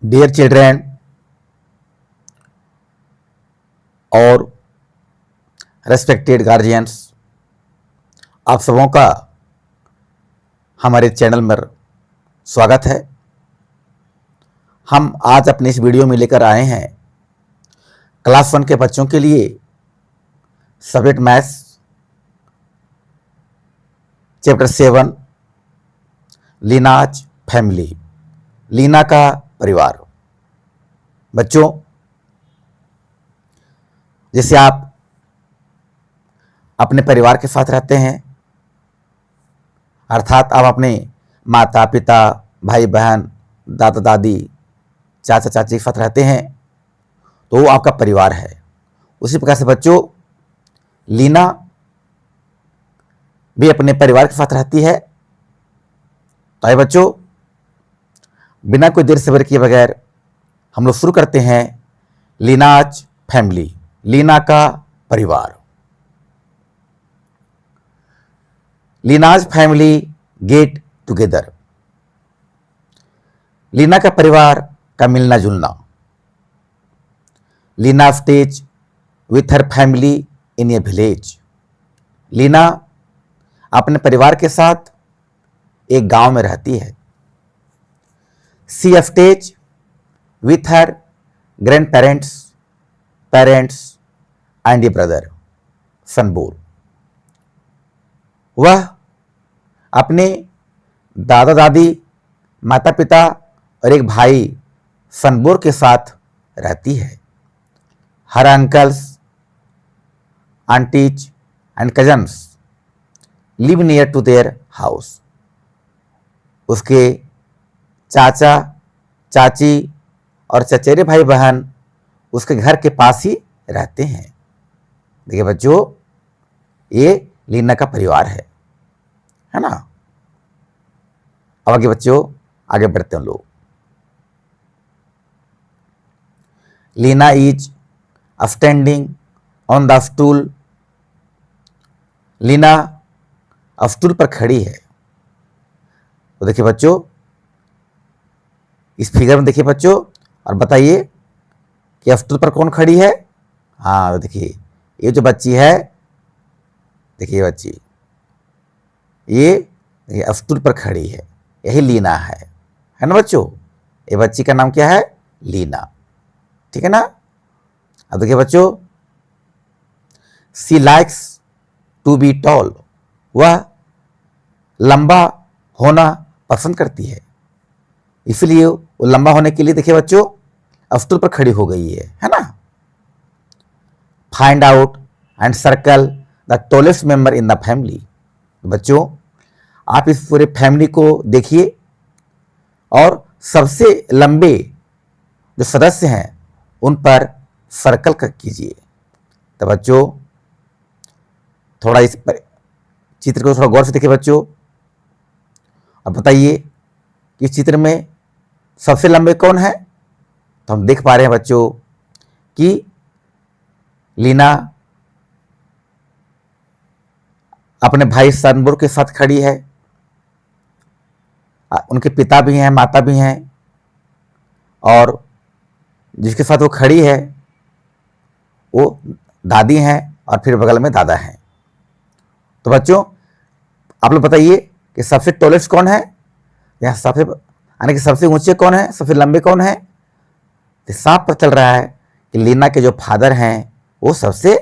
Dear children और respected guardians, आप सबों का हमारे चैनल में स्वागत है। हम आज अपने इस वीडियो में लेकर आए हैं क्लास 1 के बच्चों के लिए subject maths chapter 7 Leena's family, Leena का परिवार। बच्चों, जैसे आप अपने परिवार के साथ रहते हैं, अर्थात आप अपने माता पिता, भाई बहन, दादा दादी, चाचा चाची के साथ रहते हैं, तो वो आपका परिवार है। उसी प्रकार से बच्चों, लीना भी अपने परिवार के साथ रहती है। तो आइए बच्चों, बिना कोई देर सब्र किए बगैर हम लोग शुरू करते हैं लीनाज फैमिली, लीना का परिवार। Leena's family get together, Leena का परिवार का मिलना जुलना। Leena stays with her family in a village, Leena अपने परिवार के साथ एक गांव में रहती है। She stays with her grand parents, parents and a brother सनबोर, वह अपने दादा दादी, माता पिता और एक भाई सनबोर के साथ रहती है। Her uncles, aunties and cousins live near to their house, उसके चाचा चाची और चचेरे भाई बहन उसके घर के पास ही रहते हैं। देखिए बच्चों, ये लीना का परिवार है ना। अब आगे बच्चों, आगे बढ़ते हैं लोग। Leena is standing on the stool, Leena stool पर खड़ी है। तो देखिए बच्चों, इस फिगर में देखिए बच्चों, और बताइए कि स्टूल पर कौन खड़ी है। हाँ, देखिए ये जो बच्ची है, देखिए बच्ची ये स्टूल पर खड़ी है, यही लीना है ना बच्चों। ये बच्ची का नाम क्या है? लीना, ठीक है ना। अब देखिए बच्चों, सी लाइक्स टू बी टॉल, वह लंबा होना पसंद करती है, इसलिए वो लंबा होने के लिए देखिए बच्चों स्टूल पर खड़ी हो गई है ना। Find out and circle the tallest member in the family, बच्चों आप इस पूरे फैमिली को देखिए और सबसे लंबे जो सदस्य हैं उन पर सर्कल कीजिए। तो बच्चों थोड़ा इस पर चित्र को थोड़ा गौर से देखिए बच्चों, अब बताइए कि इस चित्र में सबसे लंबे कौन है। तो हम देख पा रहे हैं बच्चों कि लीना अपने भाई सनबोर के साथ खड़ी है। उनके पिता भी हैं, माता भी हैं, और जिसके साथ वो खड़ी है वो दादी हैं और फिर बगल में दादा हैं। तो बच्चों आप लोग बताइए कि सबसे टॉलेस्ट कौन है, या सबसे यानी कि सबसे ऊंचे कौन है, सबसे लंबे कौन है। तो साफ पता चल रहा है कि लीना के जो फादर हैं वो सबसे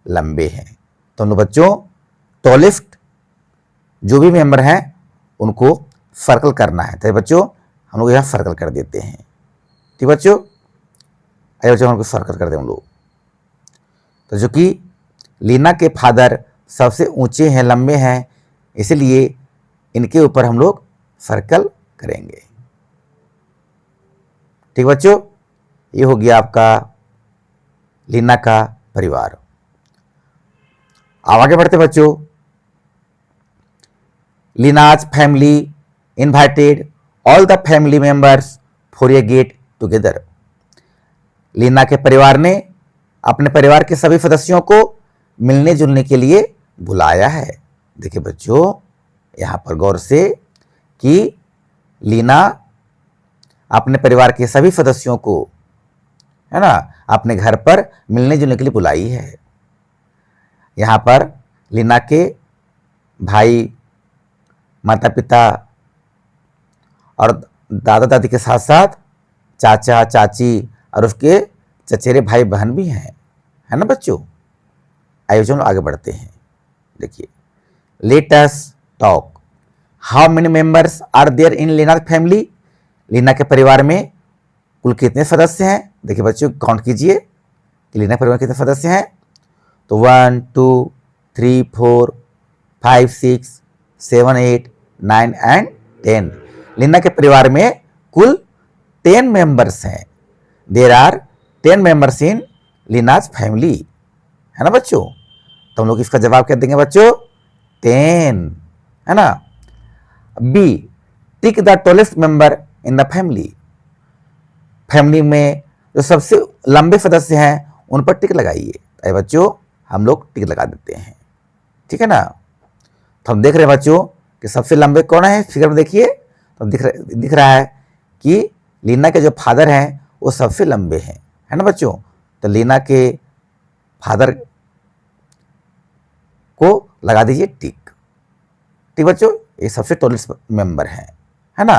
लंबे हैं। तो हम लोग बच्चों टॉलेस्ट जो भी मेंबर हैं उनको सर्कल करना है। तो बच्चों हम लोग यहाँ सर्कल कर देते हैं, ठीक बच्चों। आइए बच्चों हम लोग सर्कल कर दें हम लोग। तो जो कि लीना के फादर सबसे ऊंचे हैं, लंबे हैं, इसलिए इनके ऊपर हम लोग सर्कल करेंगे, ठीक बच्चों। ये हो गया आपका लीना का परिवार। अब आगे बढ़ते बच्चों। Leena's family invited all the family members for a get together, Leena के परिवार ने अपने परिवार के सभी सदस्यों को मिलने जुलने के लिए बुलाया है। देखिए बच्चों यहाँ पर गौर से कि लीना अपने परिवार के सभी सदस्यों को, है ना, अपने घर पर मिलने जुलने के लिए बुलाई है। यहाँ पर लीना के भाई, माता पिता और दादा दादी के साथ साथ चाचा चाची और उसके चचेरे भाई बहन भी हैं, है ना बच्चों। आइए चलो आगे बढ़ते हैं। देखिए, let us talk, how many members are there in Leena family. Leena के परिवार में कुल कितने सदस्य हैं? देखिए बच्चों, काउंट कीजिए कि लीना परिवार में कितने सदस्य हैं। तो 1 2 3 4 5 6 7 8 9 एंड 10। लीना के परिवार में कुल 10 मेंबर्स हैं। There are 10 members in Leena's family, है ना बच्चों। तो हम लोग इसका जवाब क्या देंगे बच्चों? 10, है ना। B, tick the tallest member in the family. Family में जो सबसे लंबे सदस्य हैं उन पर टिक लगाइए। अरे बच्चों, हम लोग टिक लगा देते हैं, ठीक है ना। तो हम देख रहे हैं बच्चों कि सबसे लंबे कौन है। फिगर में देखिए तो दिख रहा है कि लीना के जो फादर हैं वो सबसे लंबे हैं, है ना बच्चों। तो लीना के फादर को लगा दीजिए टिक। ठीक बच्चों, ये सबसे टॉलेस्ट मेंबर है ना।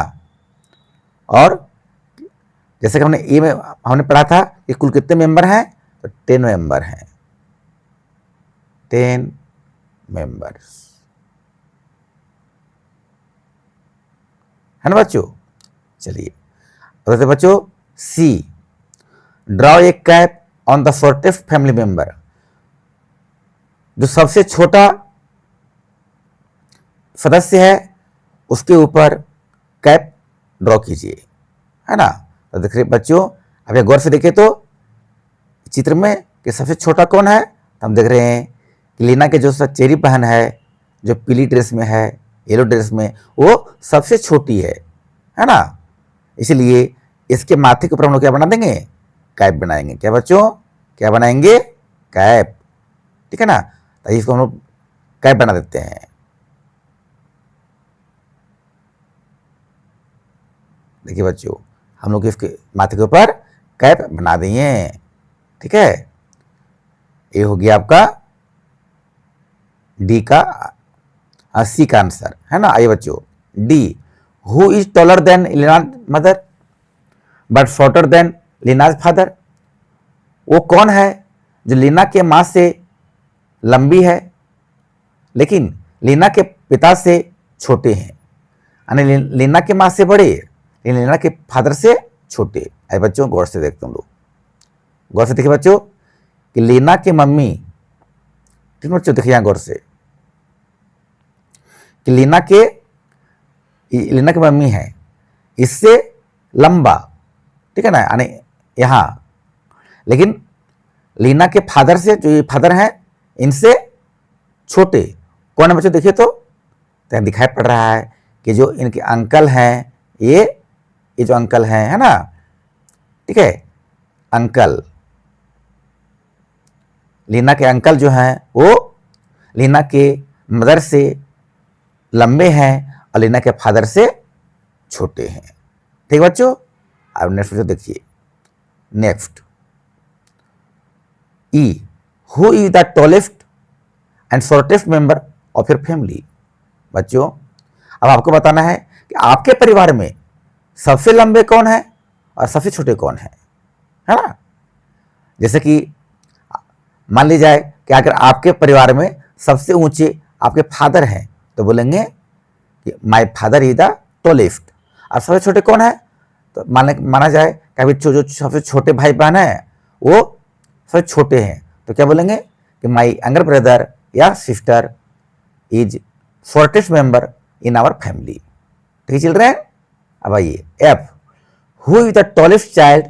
और जैसे कि हमने ए में हमने पढ़ा था कि कुल कितने मेंबर हैं, तो 10 मेंबर हैं, 10 मेंबर्स, है ना बच्चों। चलिए तो बच्चों, C, draw a cap on the shortest family member. जो सबसे छोटा सदस्य है उसके ऊपर कैप ड्रॉ कीजिए, है ना। तो देखिए बच्चों, अब ये गौर से देखिए तो चित्र में कि सबसे छोटा कौन है। तो हम देख रहे हैं कि लीना के जो चचेरी बहन है, जो पीली ड्रेस में है, येलो ड्रेस में, वो सबसे छोटी है ना। इसलिए इसके माथे के ऊपर हम लोग क्या बना देंगे? कैप बनाएंगे। क्या बच्चों, क्या बनाएंगे? कैप, ठीक है ना। तो इसको हम लोग कैप बना देते हैं। देखिए बच्चों, हम लोग इसके माथे के ऊपर कैप बना दिए, ठीक है। ये हो गया आपका डी का, सी का आंसर, है ना। आइए बच्चों, D, who is taller than Leena's mother but shorter than Leena's father. वो कौन है जो लीना के मां से लंबी है लेकिन लीना के पिता से छोटे हैं, यानी लीना के मां से बड़े लेकिन लीना के फादर से छोटे। आइए बच्चों, गौर से देखते हैं लोग, गौर से देखिए बच्चों कि लीना की मम्मी, ठीक बच्चों देखिए यहां गौर से कि लीना की मम्मी है इससे लंबा, ठीक है ना, यानी यहां, लेकिन लीना के फादर से, जो ये फादर हैं, इनसे छोटे कौन है बच्चों? देखिए तो दिखाई पड़ रहा है कि जो इनके अंकल हैं, ये जो अंकल हैं, है ना, ठीक है, अंकल, लीना के अंकल जो हैं वो लीना के मदर से लंबे हैं और लीना के फादर से छोटे हैं। ठीक बच्चों, अब नेक्स्ट देखिए, next, E, who is the tallest and shortest member of your family. बच्चों, अब आपको बताना है कि आपके परिवार में सबसे लंबे कौन है और सबसे छोटे कौन है ना। जैसे कि मान ली जाए कि अगर आपके परिवार में सबसे ऊंचे आपके फादर हैं तो बोलेंगे कि my father is the tallest. और सबसे छोटे कौन है तो माना जाए कि अभी जो सबसे छोटे भाई बहन है वो सबसे छोटे हैं तो क्या बोलेंगे कि माय यंगर ब्रदर या sister is shortest member in our family. ठीक चल रहे हैं। अब आइए, f, who is the tallest child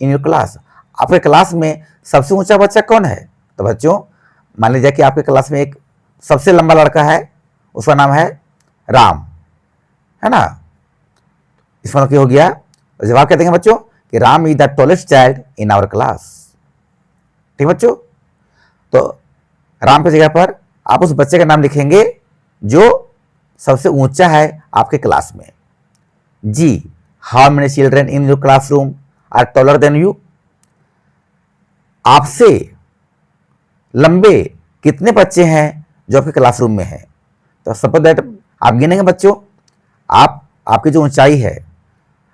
in your class. आपके क्लास में सबसे ऊंचा बच्चा कौन है? तो बच्चों मान लीजिए कि आपके क्लास में एक सबसे लंबा लड़का है, उसका नाम है राम, है ना। इसमें मतलब क्या हो गया? तो जवाब क्या देंगे बच्चों कि Ram is the tallest child in our class. ठीक बच्चों, तो राम की जगह पर आप उस बच्चे का नाम लिखेंगे जो सबसे ऊंचा है आपके क्लास में। G, how many children in your classroom are taller than you, आपसे लंबे कितने बच्चे हैं जो आपके क्लासरूम में हैं। तो सपोज दैट आप गिनेंगे बच्चों, आपकी जो ऊंचाई है,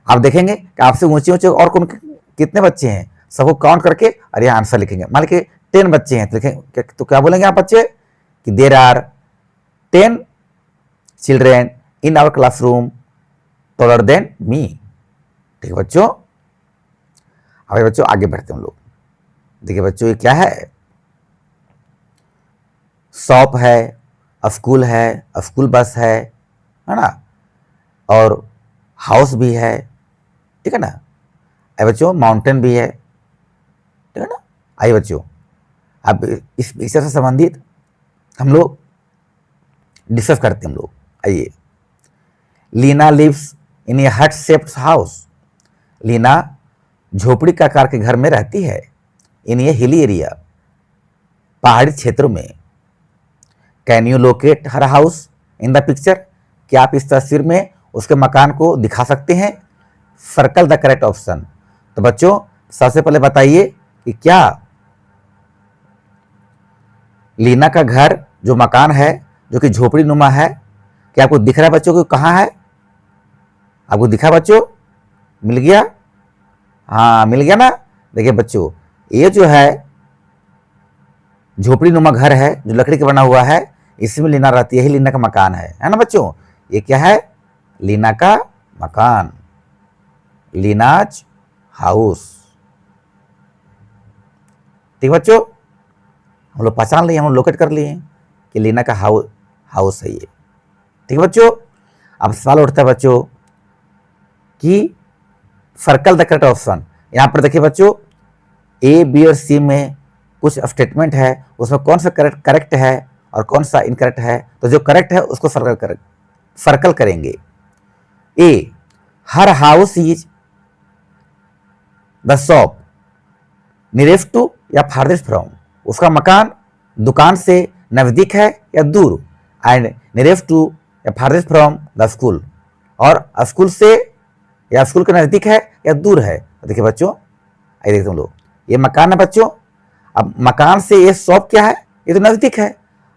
आप देखेंगे कि आपसे ऊंचे ऊंचे और कौन कितने बच्चे हैं, सबको काउंट करके और यहाँ आंसर लिखेंगे। मान लीजिए 10 बच्चे हैं तो लिखेंगे, तो क्या बोलेंगे आप बच्चे कि there are 10 children in our classroom taller than me. ठीक है बच्चों, अब बच्चों आगे बढ़ते हैं हम लोग। देखिए बच्चों ये क्या है, शॉप है, स्कूल है, स्कूल बस है ना, और हाउस भी है, ठीक है ना। आइए बच्चों माउंटेन भी है, ठीक है ना। आइए बच्चों अब इस पिक्चर से संबंधित हम लोग डिस्कस करते हैं हम लोग। आइए, लीना लिव्स इन ए हट शेप्ड हाउस, लीना झोपड़ी का आकार के घर में रहती है। इन ए हिली एरिया, पहाड़ी क्षेत्रों में। Can you locate her house in the picture, क्या आप इस तस्वीर में उसके मकान को दिखा सकते हैं। Circle the correct option. तो बच्चों सबसे पहले बताइए कि क्या लीना का घर जो मकान है जो कि झोपड़ी नुमा है, क्या आपको दिख रहा है बच्चों कि कहाँ है, आपको दिखा बच्चों, मिल गया, हाँ मिल गया ना। देखिए बच्चों ये जो है झोपड़ी नुमा घर है जो लकड़ी का बना हुआ है, इसमें लीना रहती है, यही लीना का मकान है ना बच्चों। ये क्या है, लीना का मकान, लीनाज हाउस। ठीक बच्चों, हम लोग पहचान लिए, हम लोग लोकेट कर लिए कि लीना का हाउस है ये। ठीक बच्चों, अब सवाल उठता है बच्चों कि सर्कल द करेक्ट ऑप्शन। यहां पर देखिए बच्चों ए बी और सी में कुछ स्टेटमेंट है, उसमें कौन सा करेक्ट है और कौन सा इनकरेक्ट है। तो जो करेक्ट है उसको सर्कल करेंगे। A, her house is the shop nearest to या फारदेस्ट फ्रॉम, उसका मकान दुकान से नजदीक है या दूर। एंड नियरेस्ट टू या फारदेस्ट फ्रॉम द स्कूल, और स्कूल से या स्कूल के नजदीक है या दूर है। तो देखिए बच्चों आइए देखते हम लोग, ये मकान है बच्चों, अब मकान से ये शॉप क्या है, ये तो नजदीक है,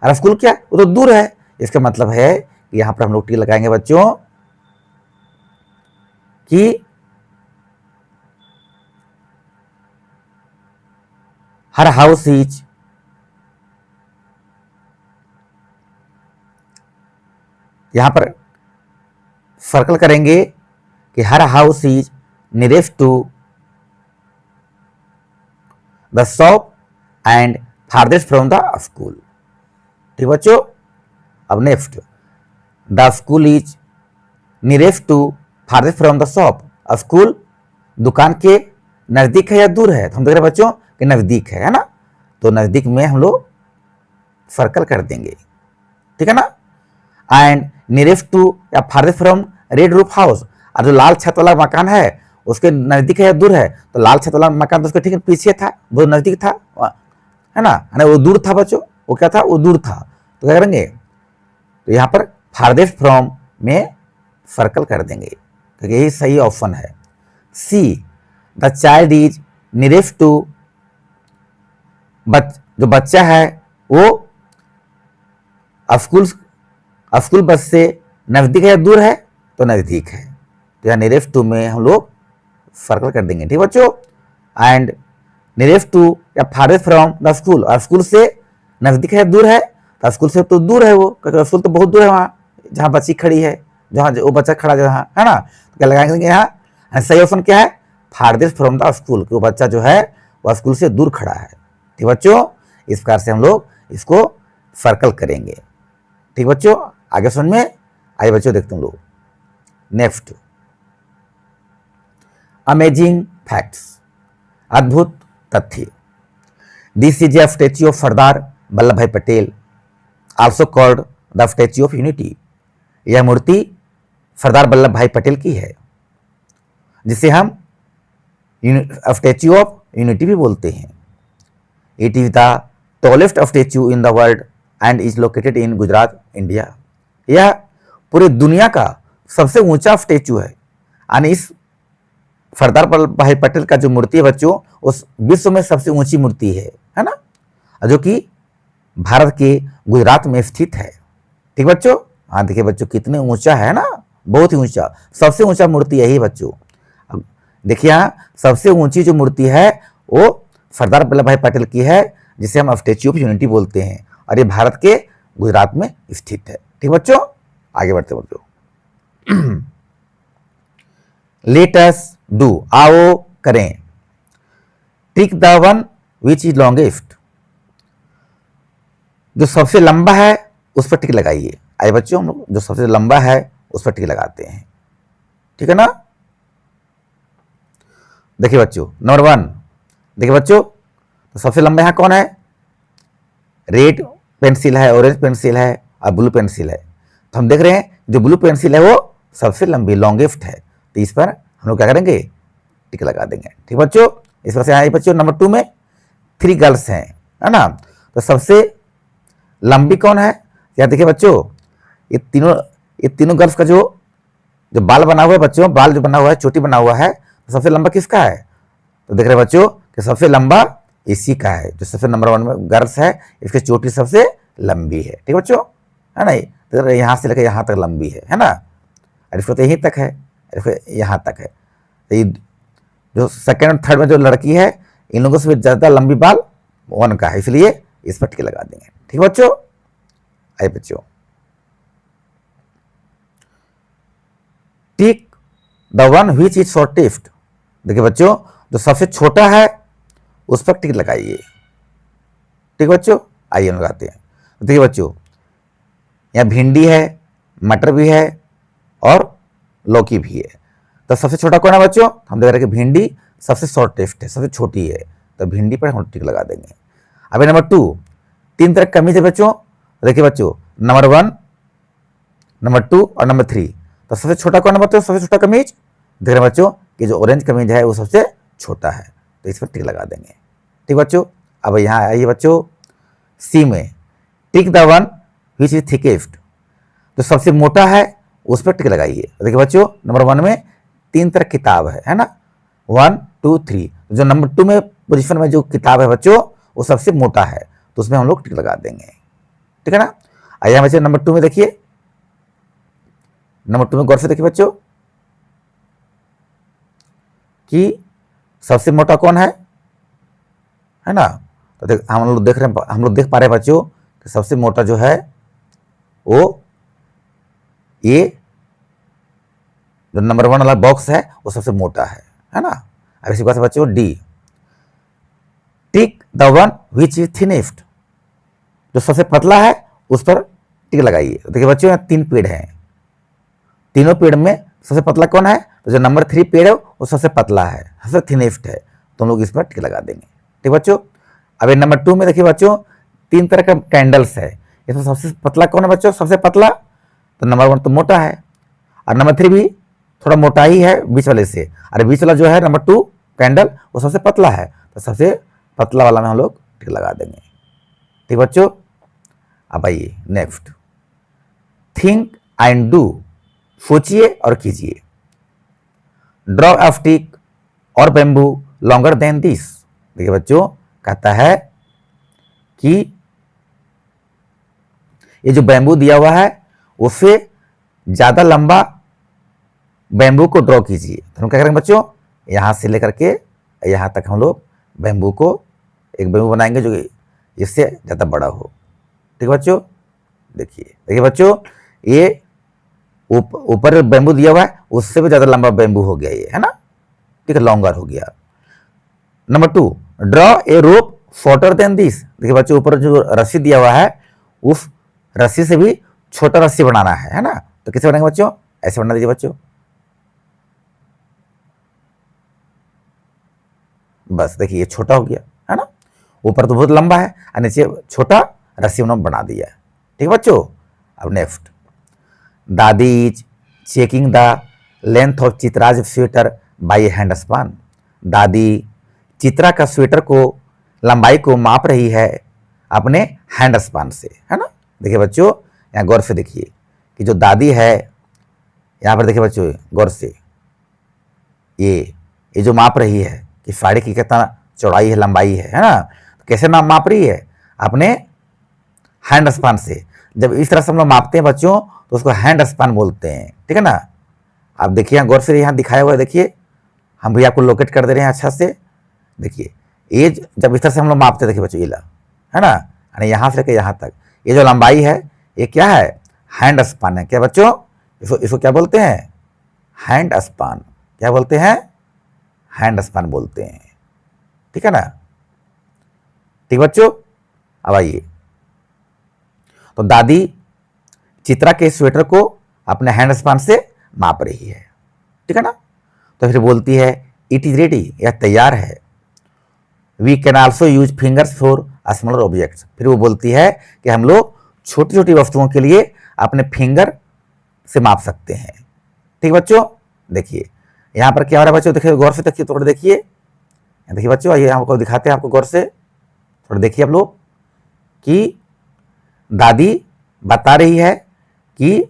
और स्कूल क्या है, वो तो दूर है। इसका मतलब है कि यहां पर हम लोग टी लगाएंगे बच्चों कि हर हाउस इज, यहां पर सर्कल करेंगे कि her house is nearest to the shop and farthest from the school. ठीक बच्चों, अब next, the school is nearest to farthest from the shop, school दुकान के नजदीक है या दूर है। तो हम देख रहे हैं बच्चों कि नजदीक है ना, तो नजदीक में हम लोग सर्कल कर देंगे, ठीक है ना। एंड नियरेस्ट टू या farthest from red roof house, और जो लाल छत वाला मकान है उसके नजदीक है या दूर है। तो लाल छत वाला मकान तो उसके ठीक पीछे था, वो नजदीक था, है ना, वो दूर था बच्चों, वो क्या था, वो दूर था। तो क्या करेंगे, तो यहां पर फारदेस्ट फ्रॉम में सर्कल कर देंगे क्योंकि यही सही ऑप्शन है। C, the child is nearest to, जो बच्चा है वो स्कूल बस से नजदीक है या दूर है, तो नजदीक है। तो यहाँ नियरेस्ट टू में हम लोग सर्कल कर देंगे। ठीक बच्चों, एंड नियरेस्ट टू या फारदेस्ट फ्रॉम द स्कूल, और स्कूल से नजदीक है दूर है, तो स्कूल से तो दूर है वो, क्योंकि स्कूल तो बहुत दूर है वहाँ जहाँ बच्ची खड़ी है, जहाँ वो बच्चा खड़ा जहाँ है ना। तो क्या लगाएंगे यहाँ, सही ऑप्शन क्या है, फारदेस्ट फ्रॉम द स्कूल, कि वो बच्चा जो है वो स्कूल से दूर खड़ा है। ठीक बच्चों, इस प्रकार से हम लोग इसको सर्कल करेंगे। ठीक बच्चों, आगे समझ में आइए बच्चों देखते हैं लोग नेक्स्ट, अमेजिंग फैक्ट्स, अद्भुत तथ्य। This is a statue of Sardar Vallabh Bhai Patel, also called the statue of unity. यह मूर्ति सरदार वल्लभ भाई पटेल की है, जिसे हम स्टैच्यू ऑफ यूनिटी भी बोलते हैं। It is the tallest statue in the world and is located in Gujarat, India. यह पूरे दुनिया का सबसे ऊंचा स्टैच्यू है, यानी इस सरदार वल्लभ भाई पटेल का जो मूर्ति है बच्चों, उस विश्व में सबसे ऊंची मूर्ति है ना, जो कि भारत के गुजरात में स्थित है। ठीक बच्चों, हाँ देखिए बच्चों कितने ऊंचा है ना, बहुत ही ऊंचा, सबसे ऊंचा मूर्ति यही बच्चों। अब देखिए यहाँ सबसे ऊंची जो मूर्ति है वो सरदार वल्लभ भाई पटेल की है, जिसे हम स्टैच्यू ऑफ यूनिटी बोलते हैं, और ये भारत के गुजरात में स्थित है। ठीक बच्चों, आगे बढ़ते बच्चों। लेट अस डू, आओ करें। Tick the one which is longest, जो सबसे लंबा है उस पर टिक लगाइए। आइए बच्चों, हम लोग जो सबसे लंबा है उस पर टिक लगाते हैं। ठीक है ना। देखिए बच्चों नंबर 1, देखिए बच्चों तो सबसे लंबा यहाँ कौन है, रेड पेंसिल है, ऑरेंज पेंसिल है और ब्लू पेंसिल है। तो हम देख रहे हैं जो ब्लू पेंसिल है वो सबसे लंबी, लॉन्गेस्ट है, तो इस पर हम लोग क्या करेंगे, टिक लगा देंगे। ठीक बच्चों, इस पर से आए बच्चों नंबर 2 में 3 गर्ल्स हैं, है ना, तो सबसे लंबी कौन है, या देखिए बच्चों ये तीनों गर्ल्स का जो बाल बना हुआ है बच्चों, बाल जो बना हुआ है, चोटी बना हुआ है, तो सबसे लंबा किसका है, तो देख रहे हैं बच्चों कि सबसे लंबा इसी का है, जो सबसे नंबर 1 में गर्ल्स है, इसकी चोटी सबसे लंबी है। ठीक बच्चों, है ना, तो यहाँ से लेकर यहाँ तक लंबी है ना, और इसको तो यहीं तक है, यहाँ तक है। तो ये जो सेकेंड और थर्ड में जो लड़की है, इन लोगों से ज़्यादा लंबी बाल 1 का है, इसलिए इस पर टिक लगा देंगे। ठीक बच्चों, आइए बच्चों, tick the one which is shortest, देखिए बच्चों जो सबसे छोटा है उस पर टिक लगाइए। ठीक बच्चों, आइए हम लगाते हैं। देखिए बच्चों यहाँ भिंडी है, मटर भी है और लौकी भी है, तो सबसे छोटा कौन है बच्चों, हम देख रहे हैं कि भिंडी सबसे शॉर्टेस्ट है, सबसे छोटी है, तो भिंडी पर हम टिक लगा देंगे। अभी नंबर 2, 3 तरह कमीज है बच्चों, देखिए बच्चों नंबर 1, नंबर 2 और नंबर 3, तो सबसे छोटा कौन है बच्चों, सबसे छोटा कमीज, देख रहे हैं बच्चों कि जो ऑरेंज कमीज है वो सबसे छोटा है, तो इस पर टिक लगा देंगे। ठीक बच्चों, अब यहाँ आइए बच्चों सी में, tick the one which is thickest, जो सबसे मोटा है उस पर टिक लगाइए। देखिए बच्चों नंबर 1 में 3 तरह किताब है ना, 1 2 3, जो नंबर 2 में पोजीशन में जो किताब है बच्चों वो सबसे मोटा है, तो उसमें हम लोग टिक लगा देंगे। ठीक है ना। आइए बच्चों नंबर 2 में देखिए, नंबर 2 में गौर से देखिए बच्चों कि सबसे मोटा कौन है ना, तो हम लोग देख रहे हैं, हम लोग देख पा रहे हैं बच्चों कि सबसे मोटा जो है वो ये जो नंबर 1 वाला बॉक्स है वो सबसे मोटा है ना। अब इसी बात से बच्चों D, tick the one which is thinnest, जो सबसे पतला है उस पर टिक लगाइए। देखिए बच्चों यहाँ 3 पेड़ हैं, तीनों पेड़ में सबसे पतला कौन है, तो जो नंबर 3 पेड़ है वो सबसे पतला है, सबसे थिनेस्ट है, तो हम लोग इस पर टिक लगा देंगे। ठीक बच्चों, अब नंबर 2 में देखिए बच्चों 3 तरह का कैंडल्स है, इसमें सबसे पतला कौन है बच्चों, सबसे पतला, तो नंबर 1 तो मोटा है, और नंबर 3 भी थोड़ा मोटा ही है बीच वाले से, और बीच वाला जो है नंबर 2 कैंडल वो सबसे पतला है, तो सबसे पतला वाला में हम लोग टिक लगा देंगे। ठीक बच्चों, अब आइए नेक्स्ट, थिंक एंड डू, सोचिए और कीजिए। ड्रॉ अ स्टिक और बैम्बू लॉन्गर देन दिस, देखिए बच्चों कहता है कि ये जो बैम्बू दिया हुआ है उससे ज्यादा लंबा बैम्बू को ड्रॉ कीजिए। तो हम क्या करेंगे बच्चों, यहां से लेकर के यहां तक हम लोग बैम्बू को एक बैम्बू बनाएंगे जो इससे ज्यादा बड़ा हो। ठीक है बच्चों, देखिए बच्चों ये ऊपर बैम्बू दिया हुआ है उससे भी ज्यादा लंबा बैम्बू हो गया ये, है ना, ठीक है, लॉन्गर हो गया। Number 2, draw a rope shorter than this, देखिए बच्चों ऊपर जो रस्सी दिया हुआ है उस रस्सी से भी छोटा रस्सी बनाना है ना, तो कैसे बनाएंगे बच्चों, ऐसे बना दीजिए बच्चों, बस देखिए ये छोटा हो गया, है ना, ऊपर तो बहुत लंबा है और नीचे छोटा रस्सी उन्होंने बना दिया। ठीक है बच्चों, अब next, dadi is checking the length of Chitra's sweater by hand span, दादी चित्रा का स्वेटर को लंबाई को माप रही है अपने हैंड स्पान से, है ना। देखिए बच्चों यहाँ गौर से देखिए कि जो दादी है यहाँ पर देखिए बच्चों गौर से, ये ये जो माप रही है कि साड़ी की कितना चौड़ाई है, लंबाई है ना, तो कैसे माप रही है? अपने हैंड स्पान से। जब इस तरह से हम लोग मापते हैं बच्चों तो उसको हैंड स्पान बोलते हैं, ठीक है ना। आप देखिए यहाँ गौर से, यहाँ दिखाया हुआ है, देखिए हम भी आपको लोकेट कर दे रहे हैं अच्छा से। देखिए ये जब इस तरह से हम लोग मापते हैं, देखिए बच्चों ये ला, है ना, यानी यहाँ से लेकर यहाँ तक ये जो लंबाई है ये क्या है? हैंड स्पान है। क्या बच्चों? इसको क्या बोलते हैं? Hand span. क्या बोलते हैं? हैंड स्पान बोलते हैं, ठीक है ना। ठीक बच्चों, अब आइए, तो दादी चित्रा के स्वेटर को अपने हैंड स्पान से माप रही है, ठीक है ना। तो फिर बोलती है इट इज रेडी, यह तैयार है। We can also use fingers for smaller objects. फिर वो बोलती है कि हम लोग छोटी छोटी वस्तुओं के लिए अपने फिंगर से माप सकते हैं। ठीक बच्चों, देखिए यहाँ पर क्या हो रहा है बच्चों, देखिए गौर से देखिए, थोड़ा देखिए, देखिए बच्चों, आइए आपको दिखाते हैं आपको गौर से, थोड़ा देखिए आप लोग कि दादी बता रही है कि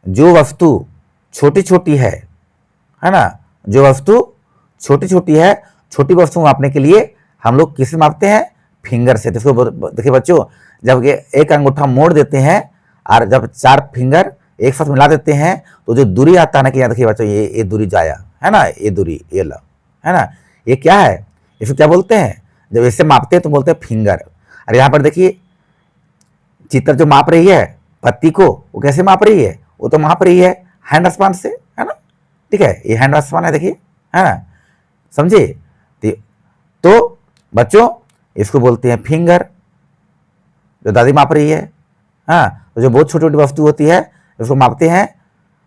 जो वस्तु छोटी छोटी है ना, जो वस्तु छोटी छोटी है, छोटी वस्तु मापने के लिए हम लोग किससे मापते हैं? फिंगर से। देखिए बच्चों, जब ये एक अंगूठा मोड़ देते हैं और जब 4 फिंगर एक साथ मिला देते हैं तो जो दूरी आता है ना, कि यहाँ देखिए बच्चों ये दूरी जाया है ना, ये दूरी ये ला, है ना, ये क्या है? इसको क्या बोलते हैं? जब इससे मापते हैं तो बोलते हैं फिंगर। और यहाँ पर देखिए चित्र जो माप रही है पत्ती को, वो कैसे माप रही है? वो तो माप रही है हैंड स्पान से, है ना। ठीक है, ये हैंड स्पान है, देखिए, है ना, समझे। तो बच्चों इसको बोलते हैं फिंगर, जो दादी माप रही है। हाँ, तो जो बहुत छोटी छोटी वस्तु होती है उसको मापते हैं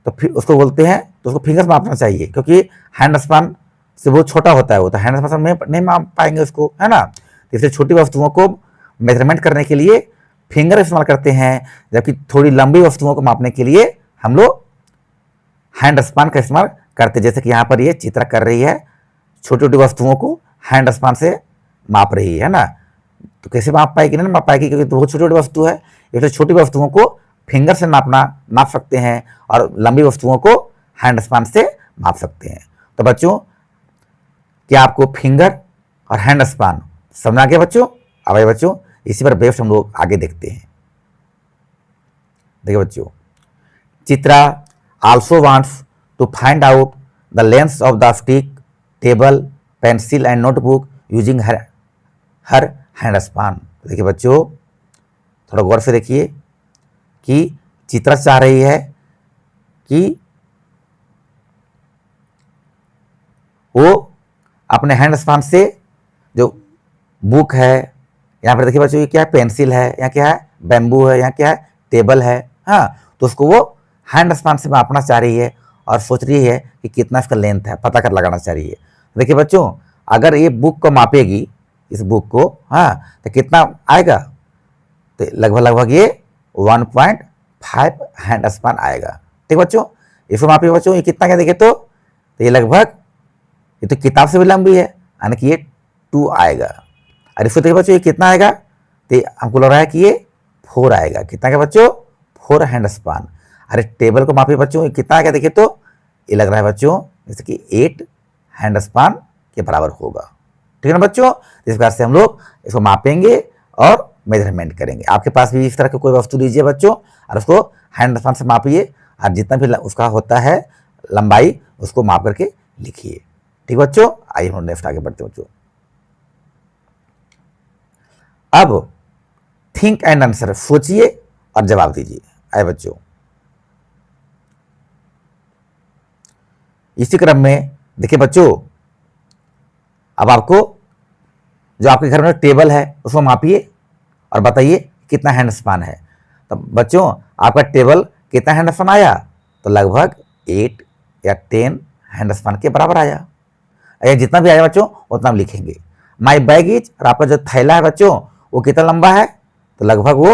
तो फिर उसको बोलते हैं, तो उसको फिंगर मापना चाहिए, क्योंकि हैंड स्पान से बहुत छोटा होता है वो, तो हैंड स्पान में नहीं माप पाएंगे उसको, है ना। इसलिए छोटी वस्तुओं को मेजरमेंट करने के लिए फिंगर इस्तेमाल करते हैं, जबकि थोड़ी लंबी वस्तुओं को मापने के लिए हम लोग हैंड स्पान का इस्तेमाल करते हैं। जैसे कि यहाँ पर ये चित्र कर रही है, छोटी छोटी वस्तुओं को हैंड स्पान से माप रही है ना। तो कैसे माप पाएगी? नहीं माप पाएगी, क्योंकि बहुत छोटी छोटी वस्तु है, इसलिए छोटी वस्तुओं को फिंगर से नाप सकते हैं और लंबी वस्तुओं को हैंड स्पान से माप सकते हैं। तो बच्चों, क्या आपको फिंगर और हैंड स्पान समझ आ गया बच्चों? अब आइए बच्चों, इसी पर बेस्ड हम लोग आगे देखते हैं। देखिए बच्चों, Chitra also wants to find out the length of the stick, table, pencil and notebook using her hand span. देखिए बच्चों, थोड़ा गौर से देखिए कि चित्रा चाह रही है कि वो अपने हैंड स्पान से जो बुक है, यहाँ पर देखिए बच्चों ये क्या है? पेंसिल है, यहाँ क्या है? बैम्बू है, यहाँ क्या है? टेबल है। हाँ, तो उसको वो हैंड स्पान से मापना चाह रही है और सोच रही है कि कितना इसका लेंथ है, पता कर लगाना चाह रही है। देखिए बच्चों, अगर ये बुक को मापेगी, इस बुक को, हाँ, तो कितना आएगा? तो लगभग ये 1.5 हैंड स्पान आएगा। ठीक बच्चों, इसको मापिए बच्चों, ये कितना क्या देखे तो ये लगभग, ये तो किताब से भी लंबी है, यानी कि ये 2 आएगा। और इसको देखिए बच्चों, ये कितना आएगा? तो हमको लग रहा है कि ये 4 आएगा। कितना क्या बच्चों? 4 हैंड स्पान। अरे टेबल को मापिए बच्चों, ये कितना आएगा? देखिए तो ये लग रहा है बच्चों जैसे कि 8 हैंड स्पान के बराबर होगा। ठीक है ना बच्चों, इस प्रकार से हम लोग इसको मापेंगे और मेजरमेंट करेंगे। आपके पास भी इस तरह की कोई वस्तु लीजिए बच्चों और उसको हैंड स्पान से मापिए और जितना भी उसका होता है लंबाई उसको माप करके लिखिए। ठीक बच्चों, आइए हम नेक्स्ट आगे बढ़ते हैं बच्चों। अब थिंक एंड आंसर, सोचिए और जवाब दीजिए। आए बच्चों, इसी क्रम में देखिए बच्चों, अब आपको जो आपके घर में टेबल है उसको मापिए और बताइए कितना हैंड स्पान है। तो बच्चों, आपका टेबल कितना हैंड स्पान आया? तो लगभग 8 या 10 हैंड स्पान के बराबर आया। या जितना भी आया बच्चों उतना हम लिखेंगे। माई बैग इज, और आपका जो थैला है बच्चों वो कितना लंबा है? तो लगभग वो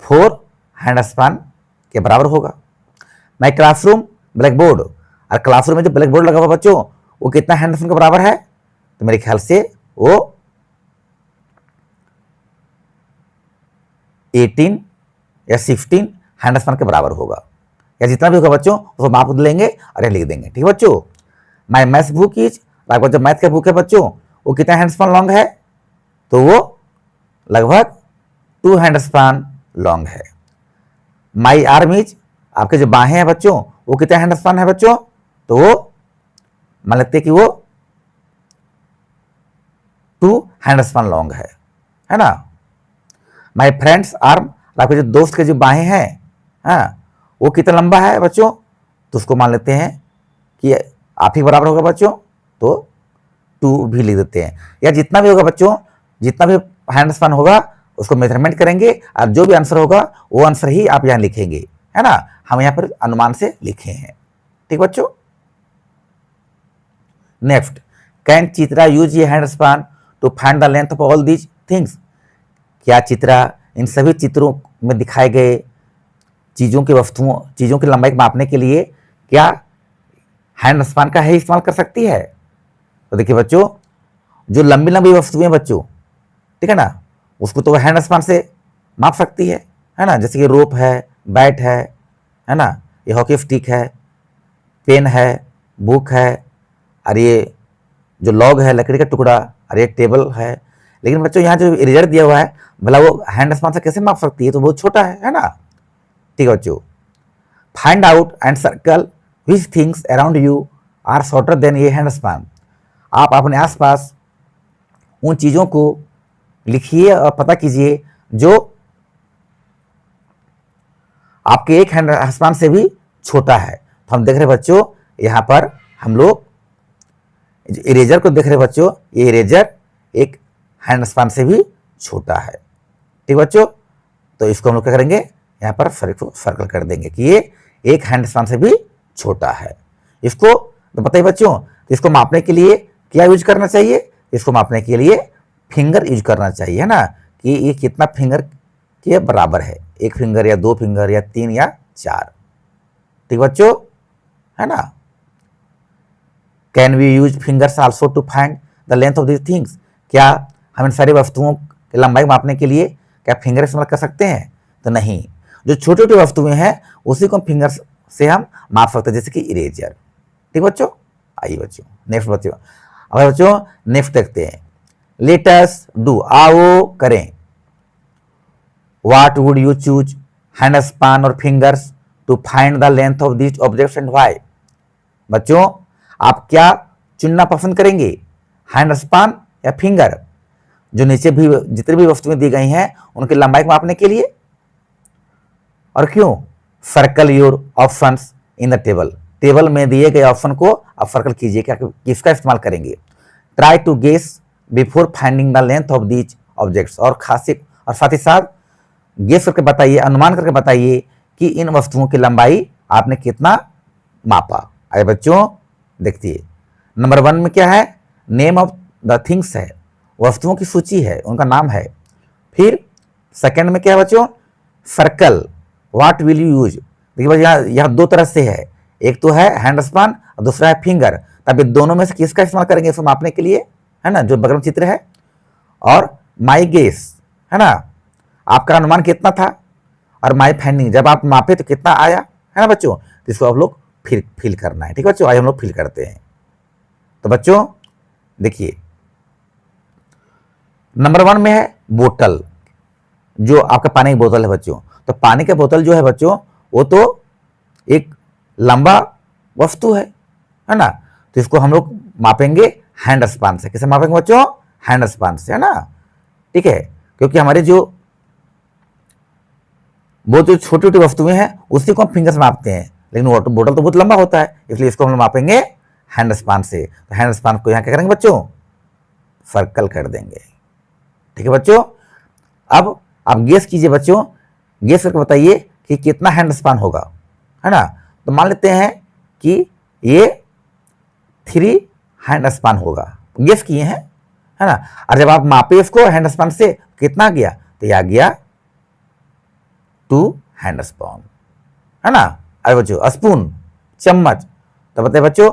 4 हैंड स्पान के बराबर होगा। माई क्लासरूम ब्लैक बोर्ड, और क्लासरूम में जो ब्लैक बोर्ड लगा हुआ बच्चों वो कितना हैंड स्पान के बराबर है? तो मेरे ख्याल से वो 18 या 16 हैंड स्पान के बराबर होगा, या जितना भी होगा बच्चों उसको माप लेंगे और लिख देंगे। ठीक है बच्चों, माई मैथ बुक इज, आपका जो मैथ का बुक है बच्चों वो कितना हैंड स्पैन लॉन्ग है, तो वो लगभग 2 हैंड स्पैन लॉन्ग है। माई आर्म इज, आपके जो बाहें हैं बच्चों वो कितना हैंड स्पैन है बच्चों, तो वो मान लेते हैं कि वो 2 हैंड स्पैन लॉन्ग है ना। माई फ्रेंड्स आर्म, आपके जो दोस्त के जो बाहें हैं, हाँ, वो कितना लंबा है बच्चों, तो उसको मान लेते हैं कि आप ही बराबर होगा बच्चों, तो 2 भी लिख देते हैं। या जितना भी होगा बच्चों, जितना भी हैंड स्पैन होगा उसको मेजरमेंट करेंगे और जो भी आंसर होगा वो आंसर ही आप यहाँ लिखेंगे, है ना। हम यहाँ पर अनुमान से लिखे हैं, ठीक बच्चों। नेक्स्ट, कैन चित्रा यूज ये hand span to find the length of all these things, क्या चित्रा इन सभी चित्रों में दिखाए गए चीज़ों की वस्तुओं, चीज़ों की लंबाई मापने के लिए क्या हैंड स्पैन का ही इस्तेमाल कर सकती है। तो देखिए बच्चों, जो लंबी लंबी वस्तुएं बच्चों, ठीक है ना, उसको तो हैंड स्पैन से माप सकती है ना। जैसे कि रोप है, बैट है ना, ये हॉकी स्टिक है, पेन है, बुक है, और ये जो लॉग है लकड़ी का टुकड़ा, और ये टेबल है। लेकिन बच्चों यहाँ जो इरेजर दिया हुआ है, भला वो हैंड स्पैन से कैसे माप सकती है, तो बहुत छोटा है ना। ठीक है बच्चों, find out and circle which things around you are shorter than ये हैंड स्पैन। आप अपने आसपास उन चीज़ों को लिखिए और पता कीजिए जो आपके एक हैंड स्पैन से भी छोटा है। तो हम देख रहे बच्चों, यहाँ पर हम लोग इरेजर को देख रहे बच्चों, ये इरेजर एक हैंड स्पैन से भी छोटा है, ठीक बच्चों। तो इसको हम लोग क्या करेंगे, यहाँ पर सर्कल कर देंगे कि ये एक हैंड स्पैन से भी छोटा है। इसको तो बताइए बच्चों, तो इसको मापने के लिए क्या यूज करना चाहिए, इसको मापने के लिए फिंगर यूज करना चाहिए, है ना, कि ये कितना फिंगर के बराबर है, 1 फिंगर या 2 फिंगर या 3 या 4, ठीक बच्चों, है ना। Can we use fingers also to find the length of these things, क्या हम इन सारी वस्तुओं की लंबाई मापने के लिए क्या फिंगर इस्तेमाल कर सकते हैं, तो नहीं। जो छोटी छोटी वस्तुएं हैं उसी को फिंगर से हम माप सकते हैं, जैसे कि इरेजर, ठीक बच्चों। आइए बच्चों नेक्स्ट बच्चों, अब बच्चों नेक्स्ट देखते हैं। लेट अस डू, आओ करें। What would you choose, hand span और fingers to find the length of this objects and why. बच्चों आप क्या चुनना पसंद करेंगे, हैंड स्पैन या फिंगर, जो नीचे भी जितनी भी वस्तुएं दी गई हैं उनकी लंबाई को मापने के लिए, और क्यों। Circle your options in the table, table में दिए गए ऑप्शन को आप सर्कल कीजिए, क्या किसका इस्तेमाल करेंगे। Try to guess before finding the length of these objects, और खास और साथ ही साथ गेस करके बताइए, अनुमान करके बताइए कि इन वस्तुओं की लंबाई आपने कितना मापा। आइए बच्चों देखिए, नंबर 1 में क्या है, नेम ऑफ द थिंग्स है, वस्तुओं की सूची है, उनका नाम है। फिर सेकंड में क्या है बच्चों, circle, what will you use. देखिए बच्चों यहाँ 2 तरह से है, एक तो है हैंड स्पैन और दूसरा है फिंगर। तब ये दोनों में से किसका इस्तेमाल करेंगे इसको मापने के लिए, है ना, जो बगल में चित्र है। और माई गेस, है ना, आपका अनुमान कितना था, और माई फाइंडिंग, जब आप मापे तो कितना आया, है ना बच्चों। तो इसको आप लोग फिल करना है, ठीक है बच्चों। आइए हम लोग फिल करते हैं। तो बच्चों देखिए, नंबर 1 में है बोतल, जो आपका पानी की बोतल है बच्चों। तो पानी की बोतल जो है बच्चों वो तो एक लंबा वस्तु है ना। तो इसको हम लोग मापेंगे हैंड स्पैन से। कैसे मापेंगे बच्चों, हैंड स्पैन से, है ना, ठीक है। क्योंकि हमारे जो छोटी छोटी वस्तुएं हैं उसी को हम फिंगर से मापते हैं, लेकिन वाटर बोतल तो बहुत लंबा होता है, इसलिए इसको हम लोग मापेंगे हैंड स्पैन से। तो हैंड स्पैन को यहाँ क्या करेंगे बच्चों, सर्कल कर देंगे, ठीक है बच्चों। अब आप गेस कीजिए बच्चों, गेस करके बताइए कि कितना हैंड स्पैन होगा, है ना। तो मान लेते हैं कि ये 3 हैंड स्पैन होगा, गेस किए हैं, है ना। और जब आप मापे इसको हैंड स्पैन से कितना गया, तो यह गया 2 हैंड स्पैन, है ना। अरे बच्चों स्पून, चम्मच, तो बताइए बच्चों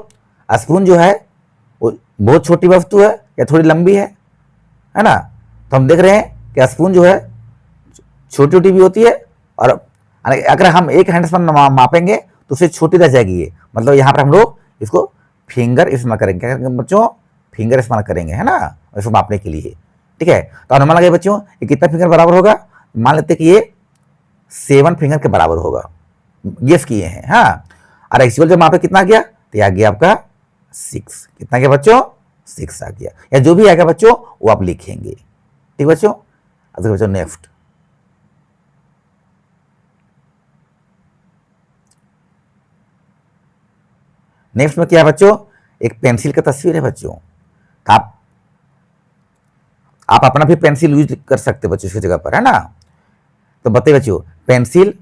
स्पून जो है वो बहुत छोटी वस्तु है या थोड़ी लंबी है ना। तो हम देख रहे हैं कि स्पून जो है छोटी छोटी भी होती है, और अगर हम एक हैंड स्पैन मापेंगे तो उससे छोटी रह जाएगी ये, मतलब यहाँ पर हम लोग इसको फिंगर इस्तेमाल करेंगे। क्या करेंगे बच्चों? फिंगर इस्तेमाल करेंगे, है ना, इसको मापने के लिए। ठीक है, तो अनुमान लगाइए बच्चों, ये कितना फिंगर बराबर होगा? मान लेते हैं कि ये 7 फिंगर के बराबर होगा, गेस किए हैं। हाँ, और एक्चुअल जब मापे कितना गया, तो यह गया आपका 6। कितना गया बच्चों? 6 आ गया, या जो भी आएगा बच्चों वो आप लिखेंगे। ठीक बच्चों, अब देखो बच्चों नेक्स्ट। नेक्स्ट में क्या है बच्चों? एक पेंसिल का तस्वीर है बच्चों। आप अपना भी पेंसिल यूज कर सकते हो बच्चों इसकी जगह पर, है ना। तो बताइए बच्चों, पेंसिल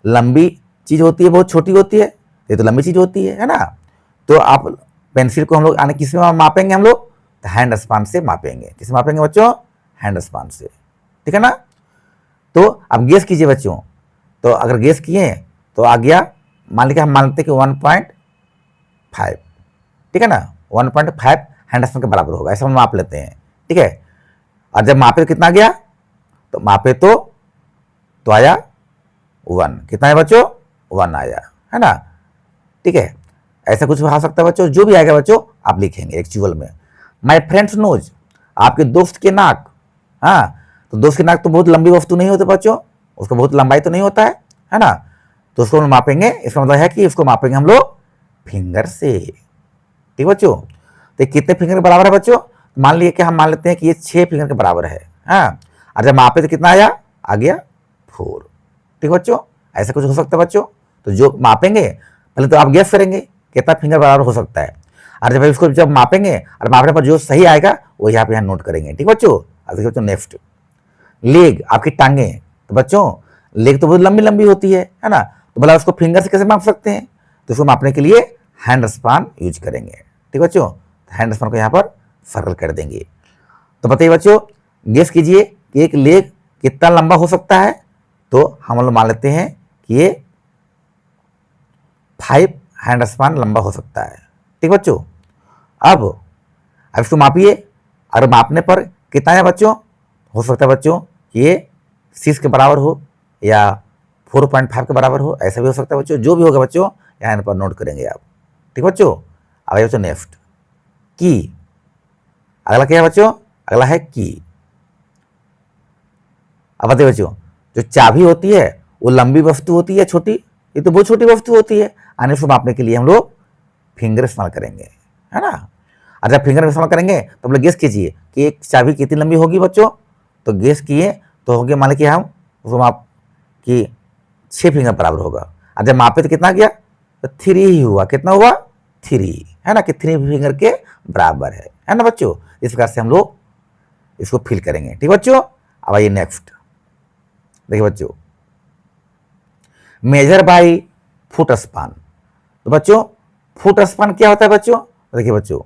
लंबी चीज होती है, बहुत छोटी होती है, ये तो लंबी चीज होती है ना। तो आप पेंसिल को हम लोग आने किस में मापेंगे? हम लोग हैंड स्पान से मापेंगे। किस मापेंगे बच्चों? हैंड स्पान से। ठीक है ना। तो अब गेस कीजिए बच्चों, तो अगर गेस किए तो आ गया, मान लीजिए हम मानते हैं कि 1.5, ठीक है ना, 1.5 हैंड स्पान के बराबर होगा, ऐसा हम माप लेते हैं। ठीक है, और जब मापे तो कितना गया? तो मापे तो आया 1। कितना है बच्चों? 1 आया, है ना। ठीक है, ऐसा कुछ हो सकता है बच्चों, जो भी आएगा बच्चों आप लिखेंगे एक्चुअल में। माय फ्रेंड्स नोज, आपके दोस्त के नाक। हाँ, तो दोस्त के नाक तो बहुत लंबी वस्तु नहीं होती बच्चों, उसका बहुत लंबाई तो नहीं होता है ना। तो उसको हम मापेंगे, इसका मतलब है कि इसको मापेंगे हम लोग फिंगर से। ठीक बच्चों, तो कितने फिंगर के बराबर है बच्चों? मान लिए कि हम मान लेते हैं कि ये 6 फिंगर के बराबर है। हाँ, और जब मापे तो कितना आया? आ गया 4। ठीक बच्चों, ऐसा कुछ हो सकता है बच्चों। तो जो मापेंगे पहले तो आप गेस करेंगे कितना फिंगर बराबर हो सकता है, और जब इसको जब मापेंगे और मापने पर जो सही आएगा वो यहाँ पे नोट करेंगे। ठीक बच्चों, अब देखिए बच्चों नेक्स्ट, लेग, आपकी टांगे। तो बच्चों लेग तो बहुत लंबी लंबी होती है ना, तो भला उसको फिंगर से कैसे माप सकते हैं? तो उसको मापने के लिए हैंड स्पान यूज करेंगे। ठीक बच्चों, हैंड स्पान को यहाँ पर सर्कल कर देंगे। तो बताइए बच्चों, गेस कीजिए कि एक लेग कितना लंबा हो सकता है? तो हम लोग मान लेते हैं कि ये 5 हैंड स्पान लंबा हो सकता है। ठीक बच्चों, अब इसको मापिए, और मापने पर कितना है बच्चों? हो सकता है बच्चों कि ये 6 के बराबर हो या 4.5 के बराबर हो, ऐसा भी हो सकता है बच्चों। जो भी होगा बच्चों यहाँ पर नोट करेंगे आप। ठीक बच्चों, अब बच्चों नेक्स्ट, की। अगला क्या है बच्चों? अगला है की। अब बताइए बच्चों, जो चाबी होती है वो लंबी वस्तु होती है, छोटी? ये तो बहुत छोटी वस्तु होती है, आने से मापने के लिए हम लोग फिंगर इस्तेमाल करेंगे, है ना। और जब फिंगर इस्तेमाल करेंगे तो हम लोग गेस कीजिए कि एक चाबी कितनी लंबी होगी बच्चों? तो गेस किए तो होगी, मान लीजिए हम उसको माप कि 6 फिंगर बराबर होगा, और जब मापे तो कितना गया? तो 3 ही हुआ। कितना हुआ? 3, है ना, कि 3 फिंगर के बराबर है ना बच्चों। इस प्रकार से हम लोग इसको फिल करेंगे। ठीक बच्चों, अब आइए नेक्स्ट, देखिए बच्चों, मेजर बाय फुट स्पान। तो बच्चों फुट स्पान क्या होता है बच्चों? देखिए बच्चों,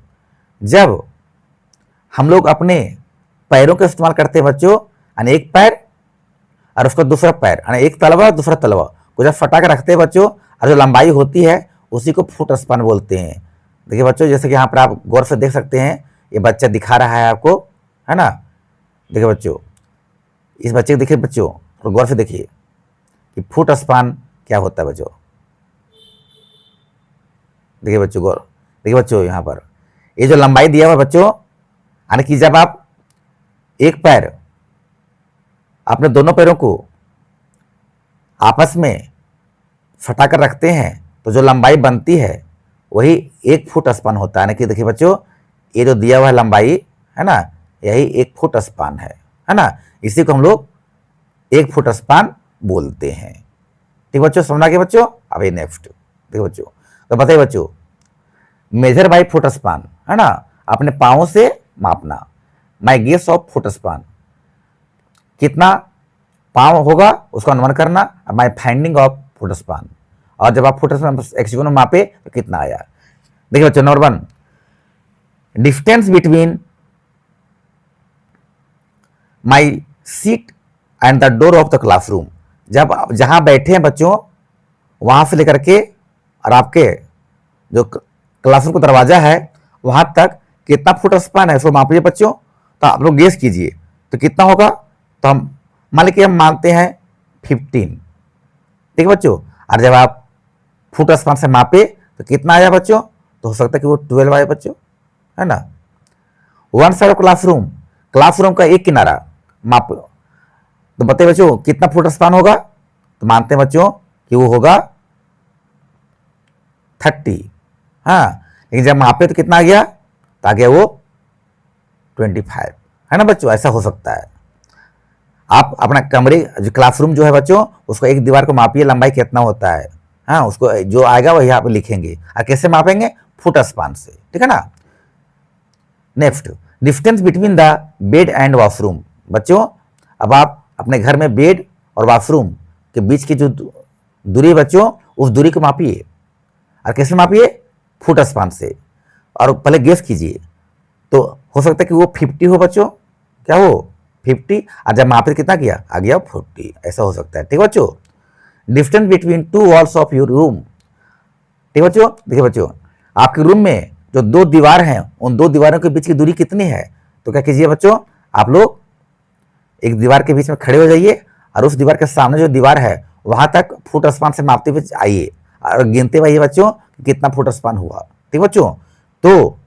जब हम लोग अपने पैरों का इस्तेमाल करते हैं बच्चों, यानी एक पैर और उसका दूसरा पैर, यानी एक तलवा दूसरा तलवा को जब फटा कर रखते हैं बच्चों, और जो लंबाई होती है उसी को फुट स्पान बोलते हैं। देखिए बच्चों, जैसे कि यहाँ पर आप गौर से देख सकते हैं, ये बच्चा दिखा रहा है आपको, है ना। देखिए बच्चों, इस बच्चे को देखिए बच्चों, और गौर से देखिए कि फुट स्पान क्या होता है बच्चों। देखिए बच्चों, गौर देखिए बच्चों, यहाँ पर ये जो लंबाई दिया हुआ है बच्चों, यानी कि जब आप एक पैर, अपने दोनों पैरों को आपस में फटाकर रखते हैं तो जो लंबाई बनती है वही 1 फुट स्पान होता है। यानी कि देखिए बच्चों, ये जो दिया हुआ है लंबाई, है ना, यही 1 फुट स्पान है ना। इसी को हम लोग 1 फुट स्पान बोलते हैं। ठीक बच्चों, समझा के बच्चों। अब ये नेक्स्ट देखो बच्चों, तो बताइए बच्चों, मेजर बाय फुट स्पान, है ना, अपने पाँव से मापना। My guess of foot span, कितना पाँव होगा उसका अनुमान करना। My finding of foot span, और जब आप फुट स्पान एक्चुअल में मापे तो कितना आया। देखिए बच्चों, number 1, distance between my seat and the door of the classroom. जब आप जहां बैठे हैं बच्चों, वहां से लेकर के और आपके जो क्लासरूम का दरवाजा है वहां तक कितना फुट स्पान है, उसको माप लीजिए बच्चों। तो आप लोग गेस कीजिए तो कितना होगा। तो हम मान लीजिए हम मानते हैं 15, ठीक है बच्चों। और जब आप फुट स्पान से मापे तो कितना आया बच्चों? तो तो हो सकता है कि वो 12 आए बच्चों, है ना। One side of classroom, classroom का एक किनारा माप, तो बताइए बच्चों कितना फुट स्पान होगा, तो मानते हैं बच्चों कि वो होगा 30। हाँ, लेकिन जब मापे तो कितना आ गया, तो आ गया वो 25, है ना बच्चों। ऐसा हो सकता है। आप अपना कमरे जो क्लासरूम जो है बच्चों, उसको एक दीवार को मापिए, लंबाई कितना होता है। हाँ, उसको जो आएगा वही आप लिखेंगे। और कैसे मापेंगे, फुट स्पान से, ठीक है ना। Next, distance between the bed and washroom. बच्चों अब आप अपने घर में बेड और वॉशरूम के बीच की जो दूरी है बच्चों, उस दूरी को मापिए। और कैसे मापिए, फुट स्पान से। और पहले गेस कीजिए, तो हो सकता है कि वो 50 हो बच्चों, क्या हो 50, और जब मापे कितना किया, आ गया 40, ऐसा हो सकता है। ठीक बच्चों। Distance between two walls of your room, ठीक बच्चों। देखिए बच्चों, आपके रूम में जो दो दीवार हैं, उन दो दीवारों के बीच की दूरी कितनी है, तो क्या कीजिए बच्चों, आप लोग एक दीवार के बीच में खड़े हो जाइए, और उस दीवार के सामने जो दीवार है वहां तक फुट स्पान से मापते हुए आइए, और गिनते हुए बच्चों कितना फुट स्पान हुआ। ठीक बच्चों, तो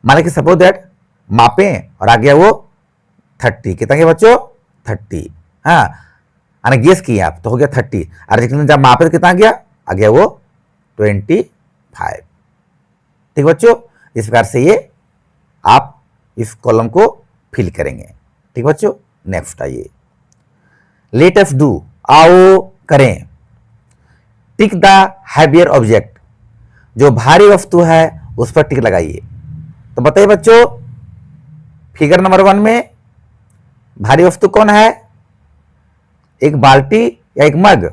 माने कि सपोज दैट मापें और आ गया वो 30, कितना गया बच्चों 30। हाँ, आने गेस किए आप तो हो गया 30, और लेकिन जब मापे तो कितना गया, आ गया वो 25। ठीक बच्चों, इस प्रकार से ये आप इस कॉलम को फिल करेंगे। ठीक बच्चों, नेक्स्ट आइए, लेट अस डू, आओ करें। टिक द हैवियर ऑब्जेक्ट, जो भारी वस्तु है उस पर टिक लगाइए। तो बताइए बच्चों, फिगर नंबर 1 में भारी वस्तु कौन है, एक बाल्टी या एक मग,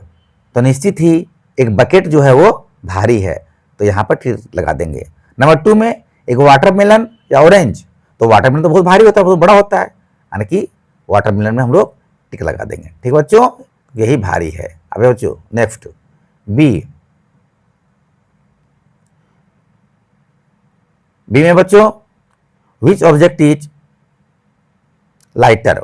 तो निश्चित ही एक बकेट जो है वो भारी है, तो यहां पर टिक लगा देंगे। नंबर 2 में एक वाटरमेलन या ऑरेंज, तो वाटरमेलन तो बहुत भारी होता है, बहुत बड़ा होता है, यानी कि वाटरमेलन में हम लोग टिक लगा देंगे। ठीक बच्चों, यही भारी है। अब बच्चों नेक्स्ट, बी में बच्चों विच ऑब्जेक्ट इज लाइटर,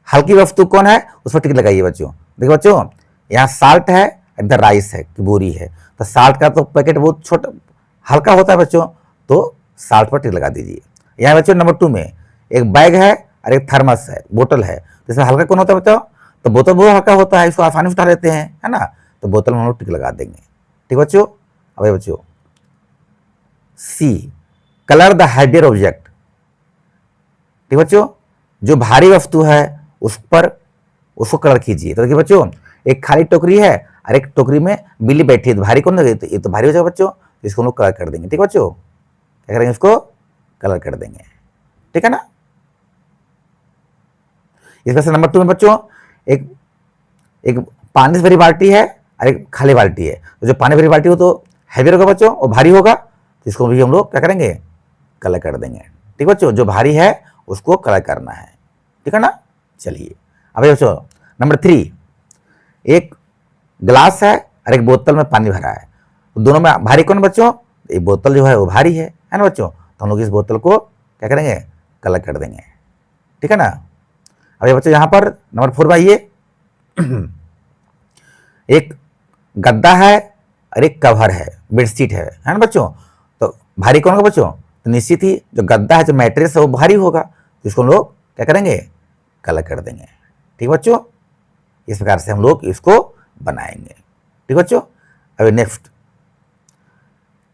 हल्की वस्तु कौन है उस पर टिक लगाइए बच्चों। देखो बच्चों, यहाँ साल्ट है, इधर राइस है कि बोरी है, तो साल्ट का तो पैकेट बहुत छोटा हल्का होता है बच्चों, तो साल्ट पर टिक लगा दीजिए। यहाँ बच्चों नंबर 2 में एक बैग है और एक थर्मस है, बोतल है, तो इसमें हल्का कौन होता है बच्चों, तो बोतल बहुत हल्का होता है, इसको आसानी से उठा लेते हैं, है ना, तो बोतल में हम लोग टिक लगा देंगे। ठीक बच्चों। अब बच्चों सी, कलर द हैवियर ऑब्जेक्ट। ठीक बच्चों, जो भारी वस्तु है उस पर उसको कलर कीजिए। तो देखिए बच्चों, एक खाली टोकरी है और एक टोकरी में बिल्ली बैठी है, तो भारी कौन लगेगी, तो ये तो भारी हो जाएगा बच्चों, इसको हम लोग कलर कर देंगे। ठीक बच्चों, क्या करेंगे, इसको कलर कर देंगे। ठीक है ना। इसमें से नंबर 2 में बच्चों एक पानी से भरी बाल्टी है और एक खाली बाल्टी है, तो जो पानी भरी बाल्टी हो तो हैवी होगा बच्चों, और भारी होगा, तो इसको भी हम लोग क्या करेंगे, कलर कर देंगे। ठीक बच्चों, जो भारी है उसको कलर करना है। ठीक है ना। चलिए अब बच्चों नंबर 3, एक ग्लास है और एक बोतल में पानी भरा है, तो दोनों में भारी कौन बच्चों, एक बोतल जो है वो भारी है ना बच्चों, तो हम लोग इस बोतल को क्या करेंगे, कलर कर देंगे। ठीक है ना। अब ये बच्चों यहाँ पर नंबर 4 आइए, एक गद्दा है और एक कवर है, बेडशीट है ना बच्चों, तो भारी कौन होगा बच्चों, तो निश्चित ही जो गद्दा है, जो मैट्रेस है वो भारी होगा, तो इसको हम लोग क्या करेंगे, कलर कर देंगे। ठीक बच्चों, इस प्रकार से हम लोग इसको बनाएंगे। ठीक बच्चों। अब next,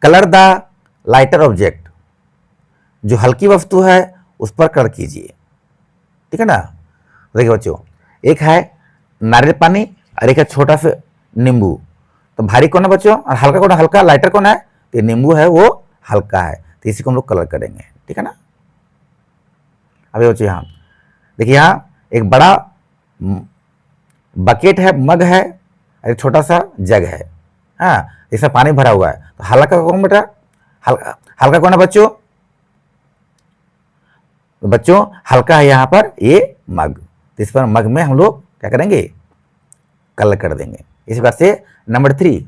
colour the lighter object, जो हल्की वस्तु है उस पर कलर कीजिए। ठीक है ना। देखिए बच्चों, एक है नारियल पानी और एक है छोटा सा नींबू, तो भारी कौन है बच्चों और हल्का कौन है, हल्का लाइटर कौन है, तो नींबू है वो हल्का है, तो इसी को हम लोग कलर करेंगे। ठीक है ना। अभी बच्चों यहाँ देखिए, यहाँ एक बड़ा बकेट है, मग है, एक छोटा सा जग है, हाँ, इसमें पानी भरा हुआ है, तो हल्का कौन बेटा, हल्का हल्का कौन है बच्चों, तो बच्चों हल्का है यहाँ पर ये मग, तो इस पर मग में हम लोग क्या करेंगे, कलर कर देंगे। इस प्रकार से नंबर 3,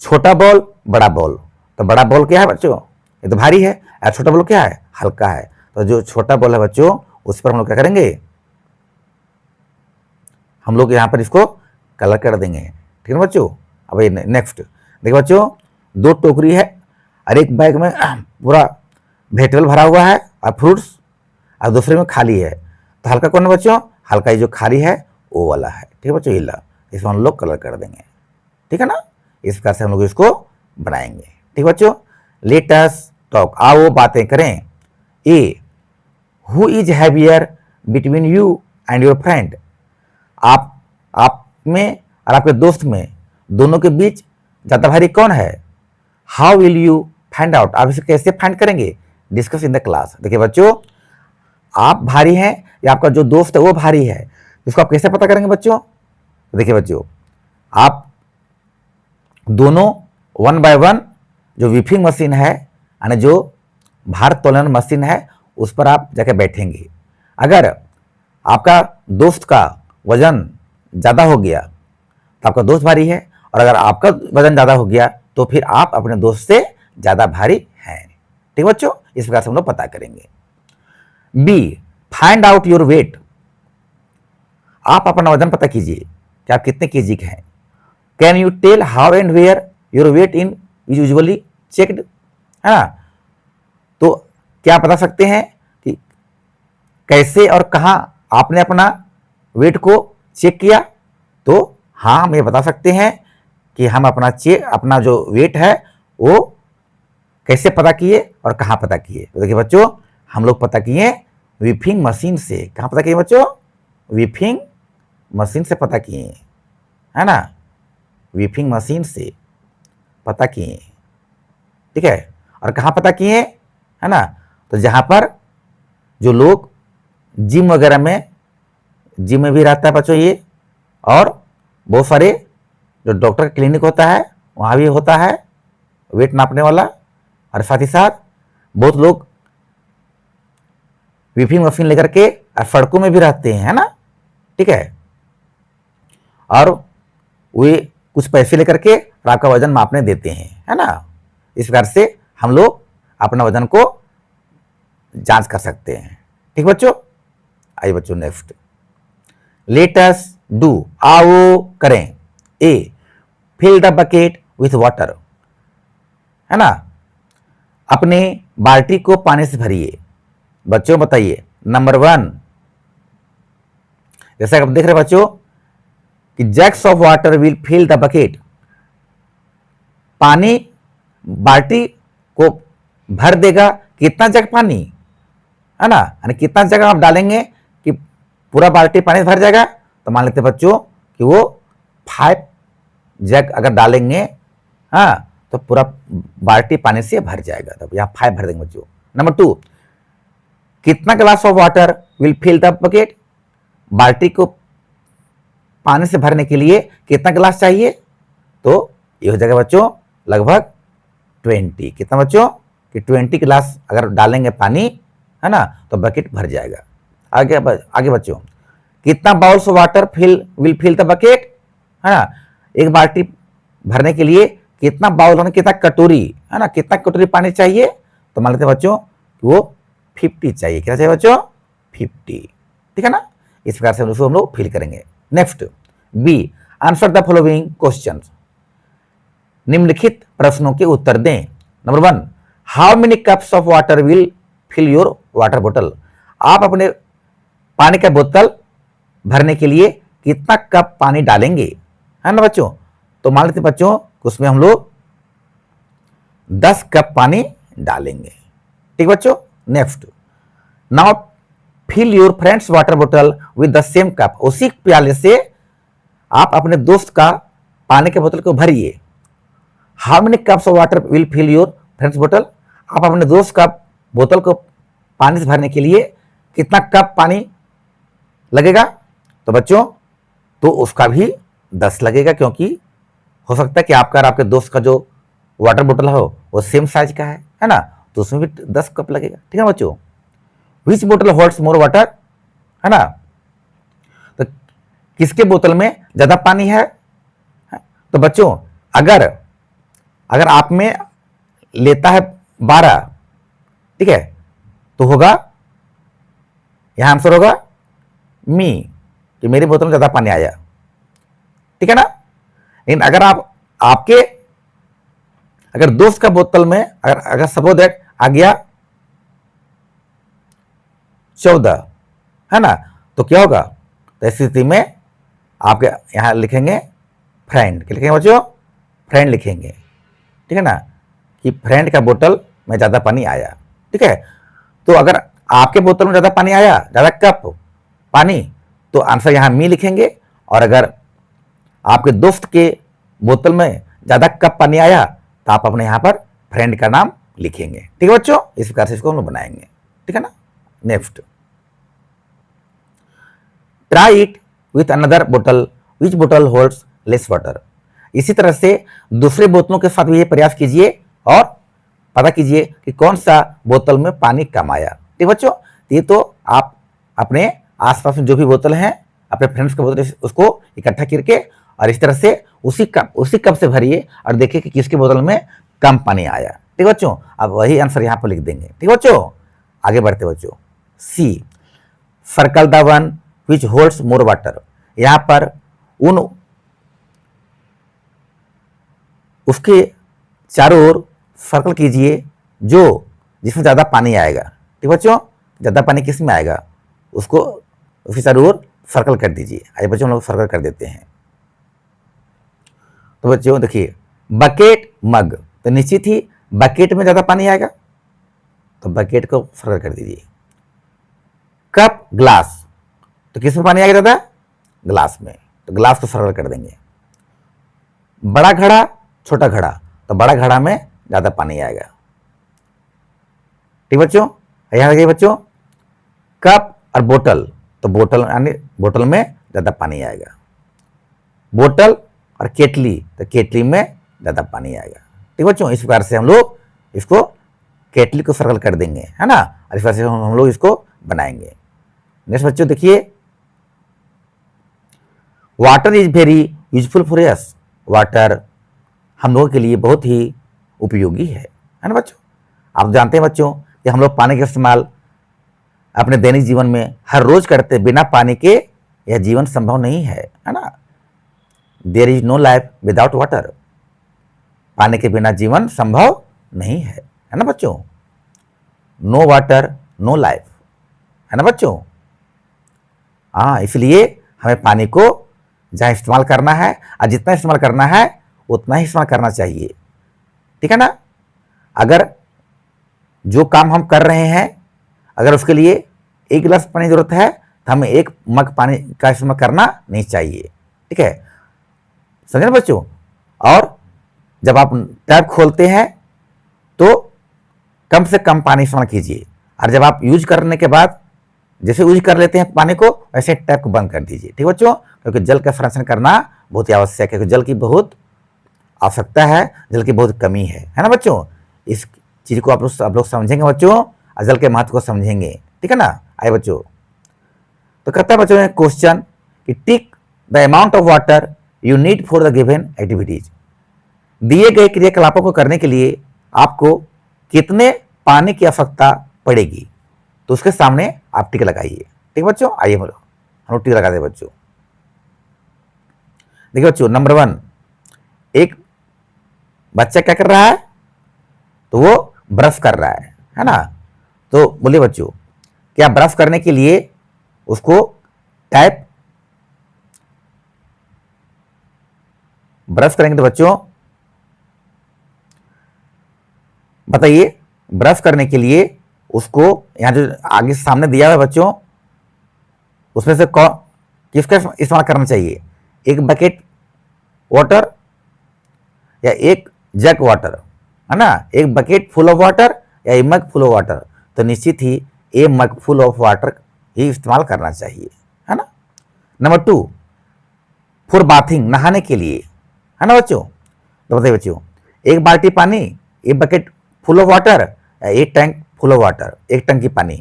छोटा बॉल बड़ा बॉल, तो बड़ा बॉल क्या है बच्चों, ये तो भारी है, और छोटा बॉल क्या है, हल्का है, तो जो छोटा बॉल है बच्चों उस पर हम लोग क्या करेंगे, हम लोग यहाँ पर इसको कलर कर देंगे। ठीक है बच्चों। अब ये नेक्स्ट देखिए बच्चों, 2 टोकरी है और एक बैग में पूरा वेजिटेबल भरा हुआ है और फ्रूट्स, और दूसरे में खाली है। तो हल्का कौन है बच्चों? हल्का ये जो खाली है वो वाला है। ठीक है बच्चों, ये ला, इसमें हम लोग कलर कर देंगे। ठीक है ना, इस प्रकार से हम लोग इसको बनाएंगे। ठीक बच्चों, लेट अस टॉक, आओ वो बातें करें। A, who is heavier between you and your friend, आप में और आपके दोस्त में दोनों के बीच ज्यादा भारी कौन है? How will you find out, आप इसे कैसे फाइंड करेंगे? Discuss in the class. देखिए बच्चों, आप भारी हैं या आपका जो दोस्त है वो भारी है, इसको आप कैसे पता करेंगे बच्चों? देखिए बच्चों, आप दोनों 1 बाय 1 जो विपिंग मशीन है यानी जो भार तोलन मशीन है उस पर आप जाके बैठेंगे। अगर आपका दोस्त का वजन ज़्यादा हो गया तो आपका दोस्त भारी है, और अगर आपका वजन ज़्यादा हो गया तो फिर आप अपने दोस्त से ज़्यादा भारी हैं। ठीक बच्चों, इस प्रकार से हम लोग पता करेंगे। B, find out your weight, आप अपना वजन पता कीजिए कि आप कितने केजी के हैं। Can you tell how and where your weight in usually checked, है ना? तो क्या बता सकते हैं कि कैसे और कहाँ आपने अपना वेट को चेक किया? तो हाँ, हम ये बता सकते हैं कि हम अपना जो वेट है वो कैसे पता किए और कहाँ पता किए। तो देखिए बच्चों, हम लोग पता किए विपिंग मशीन से। कहाँ पता किए बच्चों? विपिंग मशीन से पता किए, है ना? विपिंग मशीन से पता किए। ठीक है, और कहाँ पता किए, है ना? तो जहाँ पर जो लोग जिम वगैरह में, जिम में भी रहता है बच्चों ये, और बहुत सारे जो डॉक्टर का क्लिनिक होता है वहाँ भी होता है वेट नापने वाला, और साथ ही साथ बहुत लोग विपिंग मशीन लेकर के सड़कों में भी रहते हैं, है ना? ठीक है, और वे कुछ पैसे लेकर के आपका वजन मापने देते हैं, है ना? इस प्रकार से हम लोग अपना वजन को जांच कर सकते हैं। ठीक बच्चों, आइए बच्चों नेक्स्ट, लेट अस डू, आओ करें। A, fill the bucket with water, है ना? अपने बाल्टी को पानी से भरिए। बच्चों बताइए, नंबर 1, जैसा आप देख रहे हैं बच्चों कि jugs of water will fill the bucket, पानी बाल्टी को भर देगा। कितना जग पानी, है ना? यानी कितना जगह आप डालेंगे कि पूरा बाल्टी पानी से भर जाएगा? तो मान लेते बच्चों कि वो 5 जग अगर डालेंगे, हाँ, तो पूरा बाल्टी पानी से भर जाएगा। तब यहाँ 5 भर देंगे बच्चों। नंबर 2, कितना glass of water will fill the bucket, बाल्टी को पानी से भरने के लिए कितना गिलास चाहिए? तो ये हो जाएगा बच्चों लगभग 20। कितना बच्चों? कि 20 गिलास अगर डालेंगे पानी, है ना, तो बकेट भर जाएगा। आगे बच्चों, कितना bowls of water will fill the bucket, है ना? एक बाल्टी भरने के लिए कितना बाउल, कितना कटोरी, है ना, कितना कटोरी पानी चाहिए? तो मान लेते हैं बच्चों कि वो 50 चाहिए। क्या चाहिए बच्चों? 50। ठीक है ना? इस प्रकार से हम लोग फिल करेंगे। Next, b, answer the following questions, निम्नलिखित प्रश्नों के उत्तर दें। Number 1, how many cups of water will fill your water बोतल, आप अपने पानी का बोतल भरने के लिए कितना कप पानी डालेंगे, है ना बच्चों? तो मान लेते बच्चों उसमें हम लोग 10 कप पानी डालेंगे। ठीक बच्चों, next, now fill your friend's water बोतल विद द सेम कप, उसी प्याले से आप अपने दोस्त का पानी के बोतल को भरिए। How many cups of water will fill your friend's बोतल, आप अपने दोस्त का बोतल को पानी से भरने के लिए कितना कप पानी लगेगा? तो बच्चों तो उसका भी 10 लगेगा, क्योंकि हो सकता है कि आपका और आपके दोस्त का जो वाटर बोतल हो वो सेम साइज का है ना? तो उसमें भी 10 कप लगेगा। ठीक है बच्चों, विच बोतल होल्ड्स मोर वाटर, है ना? तो किसके बोतल में ज्यादा पानी है? तो बच्चों अगर आप में लेता है 12, ठीक है, तो होगा यहां आंसर होगा मी, कि मेरी बोतल में ज्यादा पानी आया। ठीक है ना? लेकिन अगर आपके अगर दोस्त का बोतल में अगर सपोज दैट आ गया 14, है ना, तो क्या होगा, तो इस स्थिति में आपके यहां लिखेंगे फ्रेंड, क्या लिखेंगे बच्चों, फ्रेंड लिखेंगे, ठीक है ना, कि फ्रेंड का बोतल में ज्यादा पानी आया। ठीक है, तो अगर आपके बोतल में ज्यादा पानी आया, ज्यादा कप पानी, तो आंसर यहां मी लिखेंगे, और अगर आपके दोस्त के बोतल में ज्यादा कप पानी आया तो आप अपने यहां पर फ्रेंड का नाम लिखेंगे। ठीक है बच्चों, इस प्रकार से इसको हम लोग बनाएंगे। ठीक है ना, next, try it with another बोतल विच बोतल होल्ड्स लेस वाटर। इसी तरह से दूसरे बोतलों के साथ भी ये प्रयास कीजिए और पता कीजिए कि कौन सा बोतल में पानी कम आया। ठीक बच्चों, ये तो आप अपने आसपास में जो भी बोतल हैं, अपने फ्रेंड्स के बोतल उसको इकट्ठा करके और इस तरह से उसी कप से भरिए और देखिए कि किसके बोतल में कम पानी आया। ठीक बच्चों, अब वही आंसर यहां पर लिख देंगे। ठीक बच्चों, आगे बढ़ते बच्चों, C, circle the one which holds more water. यहां पर उन उसके चारों ओर सर्कल कीजिए जो जिसमें ज्यादा पानी आएगा। ठीक बच्चों, ज्यादा पानी किस में आएगा उसको उसके चारों ओर सर्कल कर दीजिए। आइए बच्चों हम लोग सर्कल कर देते हैं। तो बच्चों देखिए, बकेट मग, तो निश्चित ही बकेट में ज्यादा पानी आएगा, तो बकेट को सर्कल कर दीजिए। कप ग्लास, तो किस में पानी आएगा ज्यादा, ग्लास में, तो ग्लास को सर्कल कर देंगे। बड़ा घड़ा छोटा घड़ा, तो बड़ा घड़ा में ज्यादा पानी आएगा। ठीक बच्चों, यहां देखिए बच्चों, कप और बोतल, तो बोतल यानी बोतल में ज्यादा पानी आएगा। बोतल और केटली, तो केटली में ज्यादा पानी आएगा। ठीक बच्चों, इस प्रकार से हम लोग इसको केटली को सर्कल कर देंगे, है ना, और इस प्रकार से हम लोग इसको बनाएंगे। नेक्स्ट बच्चों देखिए, water is very useful for us. Water हम लोगों के लिए बहुत ही उपयोगी है ना बच्चों। आप जानते हैं बच्चों कि हम लोग पानी का इस्तेमाल अपने दैनिक जीवन में हर रोज करते, बिना पानी के यह जीवन संभव नहीं है ना। There is no life without water, पानी के बिना जीवन संभव नहीं है ना बच्चों। नो वाटर नो लाइफ, है ना बच्चों। हाँ, इसलिए हमें पानी को जहाँ इस्तेमाल करना है और जितना इस्तेमाल करना है उतना ही इस्तेमाल करना चाहिए। ठीक है ना, अगर जो काम हम कर रहे हैं अगर उसके लिए 1 गिलास पानी की जरूरत है तो हमें 1 मग पानी का इस्तेमाल करना नहीं चाहिए। ठीक है, समझे ना बच्चों। और जब आप टैप खोलते हैं तो कम से कम पानी इस्तेमाल कीजिए, और जब आप यूज करने के बाद जैसे यूज कर लेते हैं पानी को वैसे टैप को बंद कर दीजिए। ठीक बच्चों, क्योंकि जल का संरक्षण करना बहुत ही आवश्यक है, क्योंकि जल की बहुत आवश्यकता है, जल की बहुत कमी है ना बच्चों। इस चीज को आप लोग समझेंगे बच्चों, और जल के महत्व को समझेंगे। ठीक है ना। आए बच्चों, तो कहता है बच्चों ने क्वेश्चन कि tick the amount of water you need for the given activities. दिए गए क्रियाकलापों को करने के लिए आपको कितने पानी की आवश्यकता पड़ेगी, तो उसके सामने आप टिक लगाइए। ठीक बच्चों, आइए हम लोग टिक लगा दे बच्चों। देखिए बच्चों, नंबर 1, एक बच्चा क्या कर रहा है, तो वो ब्रश कर रहा है ना। तो बोलिए बच्चों, क्या ब्रश करने के लिए उसको टैप ब्रश करेंगे तो बच्चों बताइए, ब्रश करने के लिए उसको यहां जो आगे सामने दिया हुआ है बच्चों, उसमें से किसका इस्तेमाल करना चाहिए, 1 बकेट वाटर या 1 जग वाटर, है ना। 1 बकेट फुल ऑफ वाटर या 1 मग फुल ऑफ वाटर, तो निश्चित ही 1 मग फुल ऑफ वाटर ही इस्तेमाल करना चाहिए, है ना। नंबर 2, फॉर बाथिंग, नहाने के लिए, है ना बच्चों। तो बताइए बच्चों, 1 बाल्टी पानी, 1 बकेट फुल ऑफ वाटर या 1 टैंक फुल ऑफ वाटर, 1 टंकी पानी,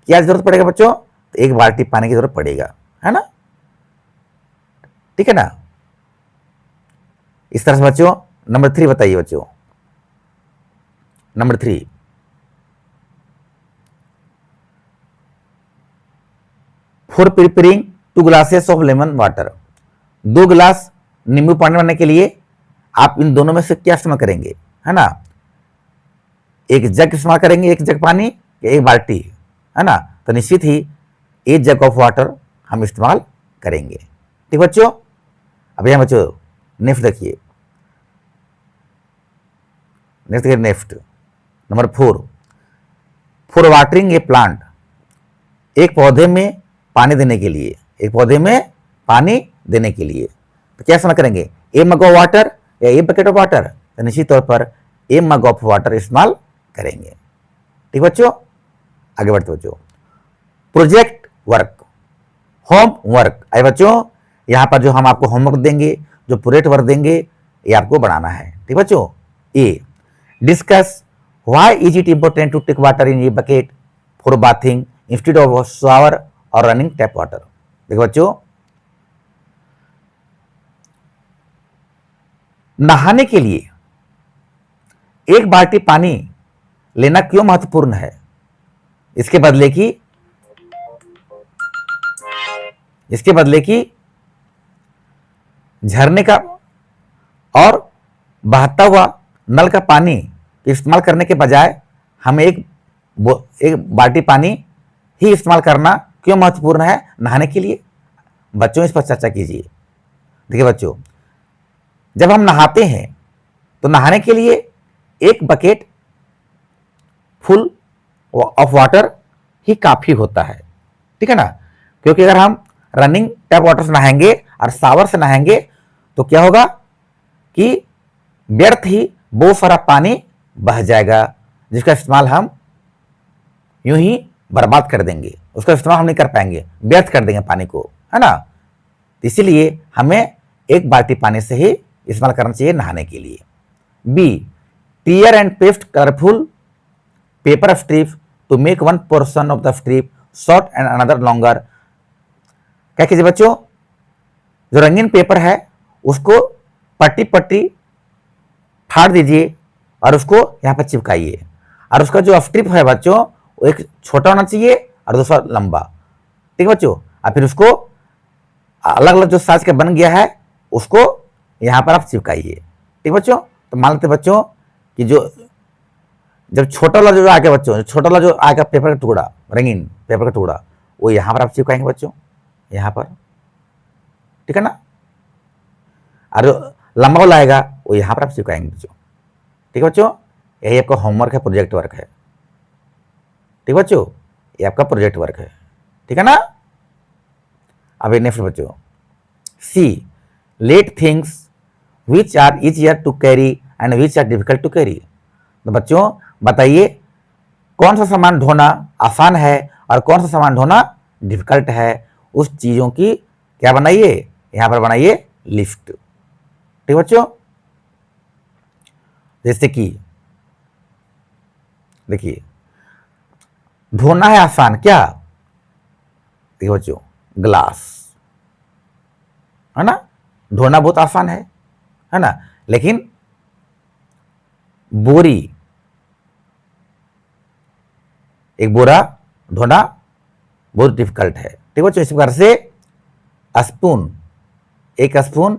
क्या जरूरत पड़ेगा बच्चों, तो 1 बाल्टी पानी की जरूरत पड़ेगा, है ना। ठीक है ना। इस तरह से बच्चों नंबर 3 बताइए बच्चों। Number 3, for preparing 2 glasses of lemon water, 2 गिलास नींबू पानी बनाने के लिए आप इन दोनों में से क्या इस्तेमाल करेंगे, है ना, एक जग इस्तेमाल करेंगे, एक जग पानी या एक बाल्टी, है ना, तो निश्चित ही एक जग ऑफ वाटर हम इस्तेमाल करेंगे। ठीक बच्चों, अब यहाँ बच्चों नेक्स्ट देखिए, next number 4, for watering A plant, एक पौधे में पानी देने के लिए, एक पौधे में पानी देने के लिए तो क्या इस्तेमाल करेंगे, ए मग ऑफ वाटर या ए बकेट ऑफ वाटर, तो निश्चित तौर पर ए मग ऑफ वाटर इस्तेमाल करेंगे। ठीक बच्चों, आगे बढ़ते बच्चों, प्रोजेक्ट वर्क, होम वर्क। आए बच्चों, यहां पर जो हम आपको होमवर्क देंगे, जो प्रोजेक्ट वर्क देंगे, ये आपको बनाना है। ठीक बच्चों, A discuss why is it important to take water in a bucket for bathing instead of shower और रनिंग टैप वाटर। देखो बच्चों, नहाने के लिए एक बाल्टी पानी लेना क्यों महत्वपूर्ण है, इसके बदले की झरने का और बहता हुआ नल का पानी इस्तेमाल करने के बजाय हमें एक बाल्टी पानी ही इस्तेमाल करना क्यों महत्वपूर्ण है नहाने के लिए। बच्चों, इस पर चर्चा कीजिए। देखिए बच्चों, जब हम नहाते हैं तो नहाने के लिए एक बकेट फुल ऑफ वाटर ही काफी होता है। ठीक है ना, क्योंकि अगर हम रनिंग टैप वाटर से नहाएंगे और शावर से नहाएंगे तो क्या होगा कि व्यर्थ ही बहुत सारा पानी बह जाएगा, जिसका इस्तेमाल हम यूं ही बर्बाद कर देंगे, उसका इस्तेमाल हम नहीं कर पाएंगे, व्यर्थ कर देंगे पानी को, है ना। इसीलिए हमें एक बाल्टी पानी से ही इस्तेमाल करना चाहिए नहाने के लिए। B tear and paste colourful paper strip to make one portion of the strip short and another longer. क्या कीजिए बच्चों, जो रंगीन पेपर है उसको पट्टी पट्टी फाड़ दीजिए और उसको यहाँ पर चिपकाइए, और उसका जो स्ट्रिप है बच्चों वो एक छोटा होना चाहिए और दूसरा लंबा। ठीक है बच्चों, और फिर उसको अलग अलग जो साइज का बन गया है उसको यहाँ पर आप चिपकाइए। ठीक बच्चों, तो मान लेते बच्चों कि जो जब छोटा वाला जो आगे बच्चों, छोटा वाला जो आगे पेपर का टुकड़ा, रंगीन पेपर का टुकड़ा, वो यहाँ पर आप चिपकाएंगे बच्चों, यहाँ पर। ठीक है ना, और जो लंबा वाला आएगा वो यहाँ पर आप चिपकाएंगे बच्चों। ठीक है बच्चों, यही आपका होमवर्क है, प्रोजेक्ट वर्क है। ठीक बच्चों, ये आपका प्रोजेक्ट वर्क है। ठीक है ना। अब नेक्स्ट बच्चों, C let things which are easier to carry and which are difficult to carry. तो बच्चों बताइए, कौन सा सामान ढोना आसान है और कौन सा सामान ढोना डिफिकल्ट है। उस चीजों की क्या बनाइए, यहां पर बनाइए लिस्ट। ठीक बच्चों, जैसे कि देखिए, ढोना है आसान, क्या, देखिए बच्चों, ग्लास, है ना, ढोना बहुत आसान है ना, लेकिन बोरी, एक बोरा ढोना बहुत डिफिकल्ट है। ठीक बच्चों, इस प्रकार से स्पून, एक स्पून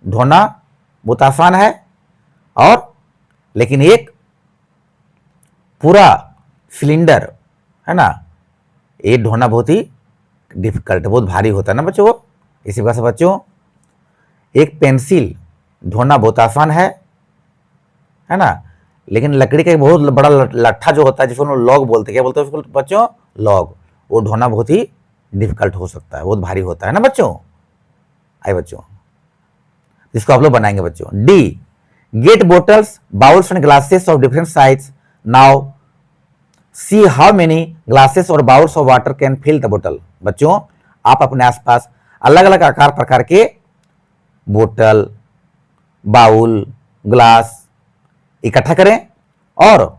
ढोना बहुत आसान है, और लेकिन एक पूरा सिलेंडर, है ना, ये ढोना बहुत ही डिफिकल्ट, बहुत भारी होता है ना बच्चों वो। इसी प्रकार से बच्चों, एक पेंसिल ढोना बहुत आसान है ना, लेकिन लकड़ी का एक बहुत बड़ा लट्ठा जो होता है जिसको हम लॉग बोलते हैं, क्या बोलते हैं उसको बच्चों, लॉग, वो ढोना बहुत ही डिफिकल्ट हो सकता है, बहुत भारी होता है ना बच्चों। आए बच्चों, जिसको आप लोग बनाएंगे बच्चों। The get bottles bowls and glasses of different size, now see how many glasses और bowls of water can fill the bottle. बच्चों, आप अपने आसपास अलग अलग आकार प्रकार के बोतल, बाउल, ग्लास इकट्ठा करें, और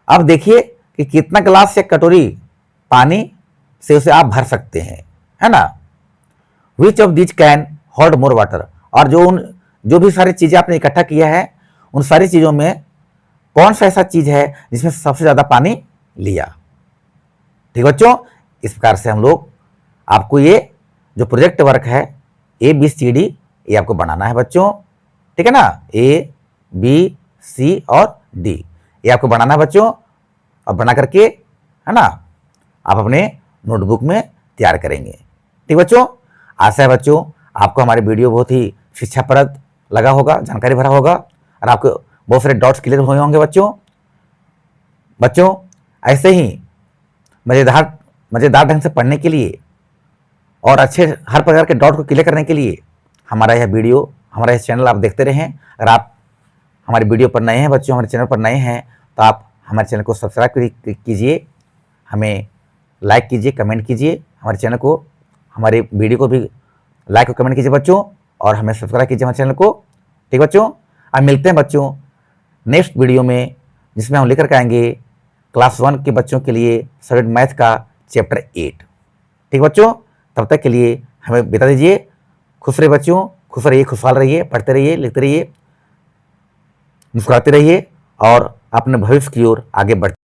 अब देखिए कि कितना ग्लास या कटोरी पानी से उसे आप भर सकते हैं, है ना। Which of this can hold more water, और जो भी सारी चीजें आपने इकट्ठा किया है उन सारी चीजों में कौन सा ऐसा चीज है जिसमें सबसे ज्यादा पानी लिया। ठीक बच्चों, इस प्रकार से हम लोग आपको ये जो प्रोजेक्ट वर्क है ABCD ये आपको बनाना है बच्चों। ठीक है ना, ABCD सी और डी। ये आपको बनाना है बच्चों, और बना करके, है ना, आप अपने नोटबुक में तैयार करेंगे। ठीक बच्चों, आशा है बच्चों आपको हमारे वीडियो बहुत ही शिक्षाप्रद लगा होगा, जानकारी भरा होगा, और आपको बहुत सारे डाउट्स क्लियर हुए होंगे बच्चों ऐसे ही मज़ेदार ढंग से पढ़ने के लिए और अच्छे हर प्रकार के डाउट को क्लियर करने के लिए हमारा यह वीडियो, हमारा यह चैनल आप देखते रहें। अगर आप हमारे वीडियो पर नए हैं बच्चों, हमारे चैनल पर नए हैं, तो आप हमारे चैनल को सब्सक्राइब कीजिए, हमें लाइक कीजिए, कमेंट कीजिए, हमारे चैनल को, हमारे वीडियो को भी लाइक और कमेंट कीजिए बच्चों, और हमें सब्सक्राइब कीजिए हमारे चैनल को। ठीक बच्चों, अब मिलते हैं बच्चों नेक्स्ट वीडियो में, जिसमें हम लेकर के आएंगे क्लास 1 के बच्चों के लिए सब्जेक्ट मैथ का चैप्टर 8। ठीक बच्चों, तब तक के लिए हमें बता दीजिए। खुश रहिए बच्चों, खुश रहिए, खुशहाल रहिए, पढ़ते रहिए, लिखते रहिए, मुस्कुराते रहिए और अपने भविष्य की ओर आगे बढ़ते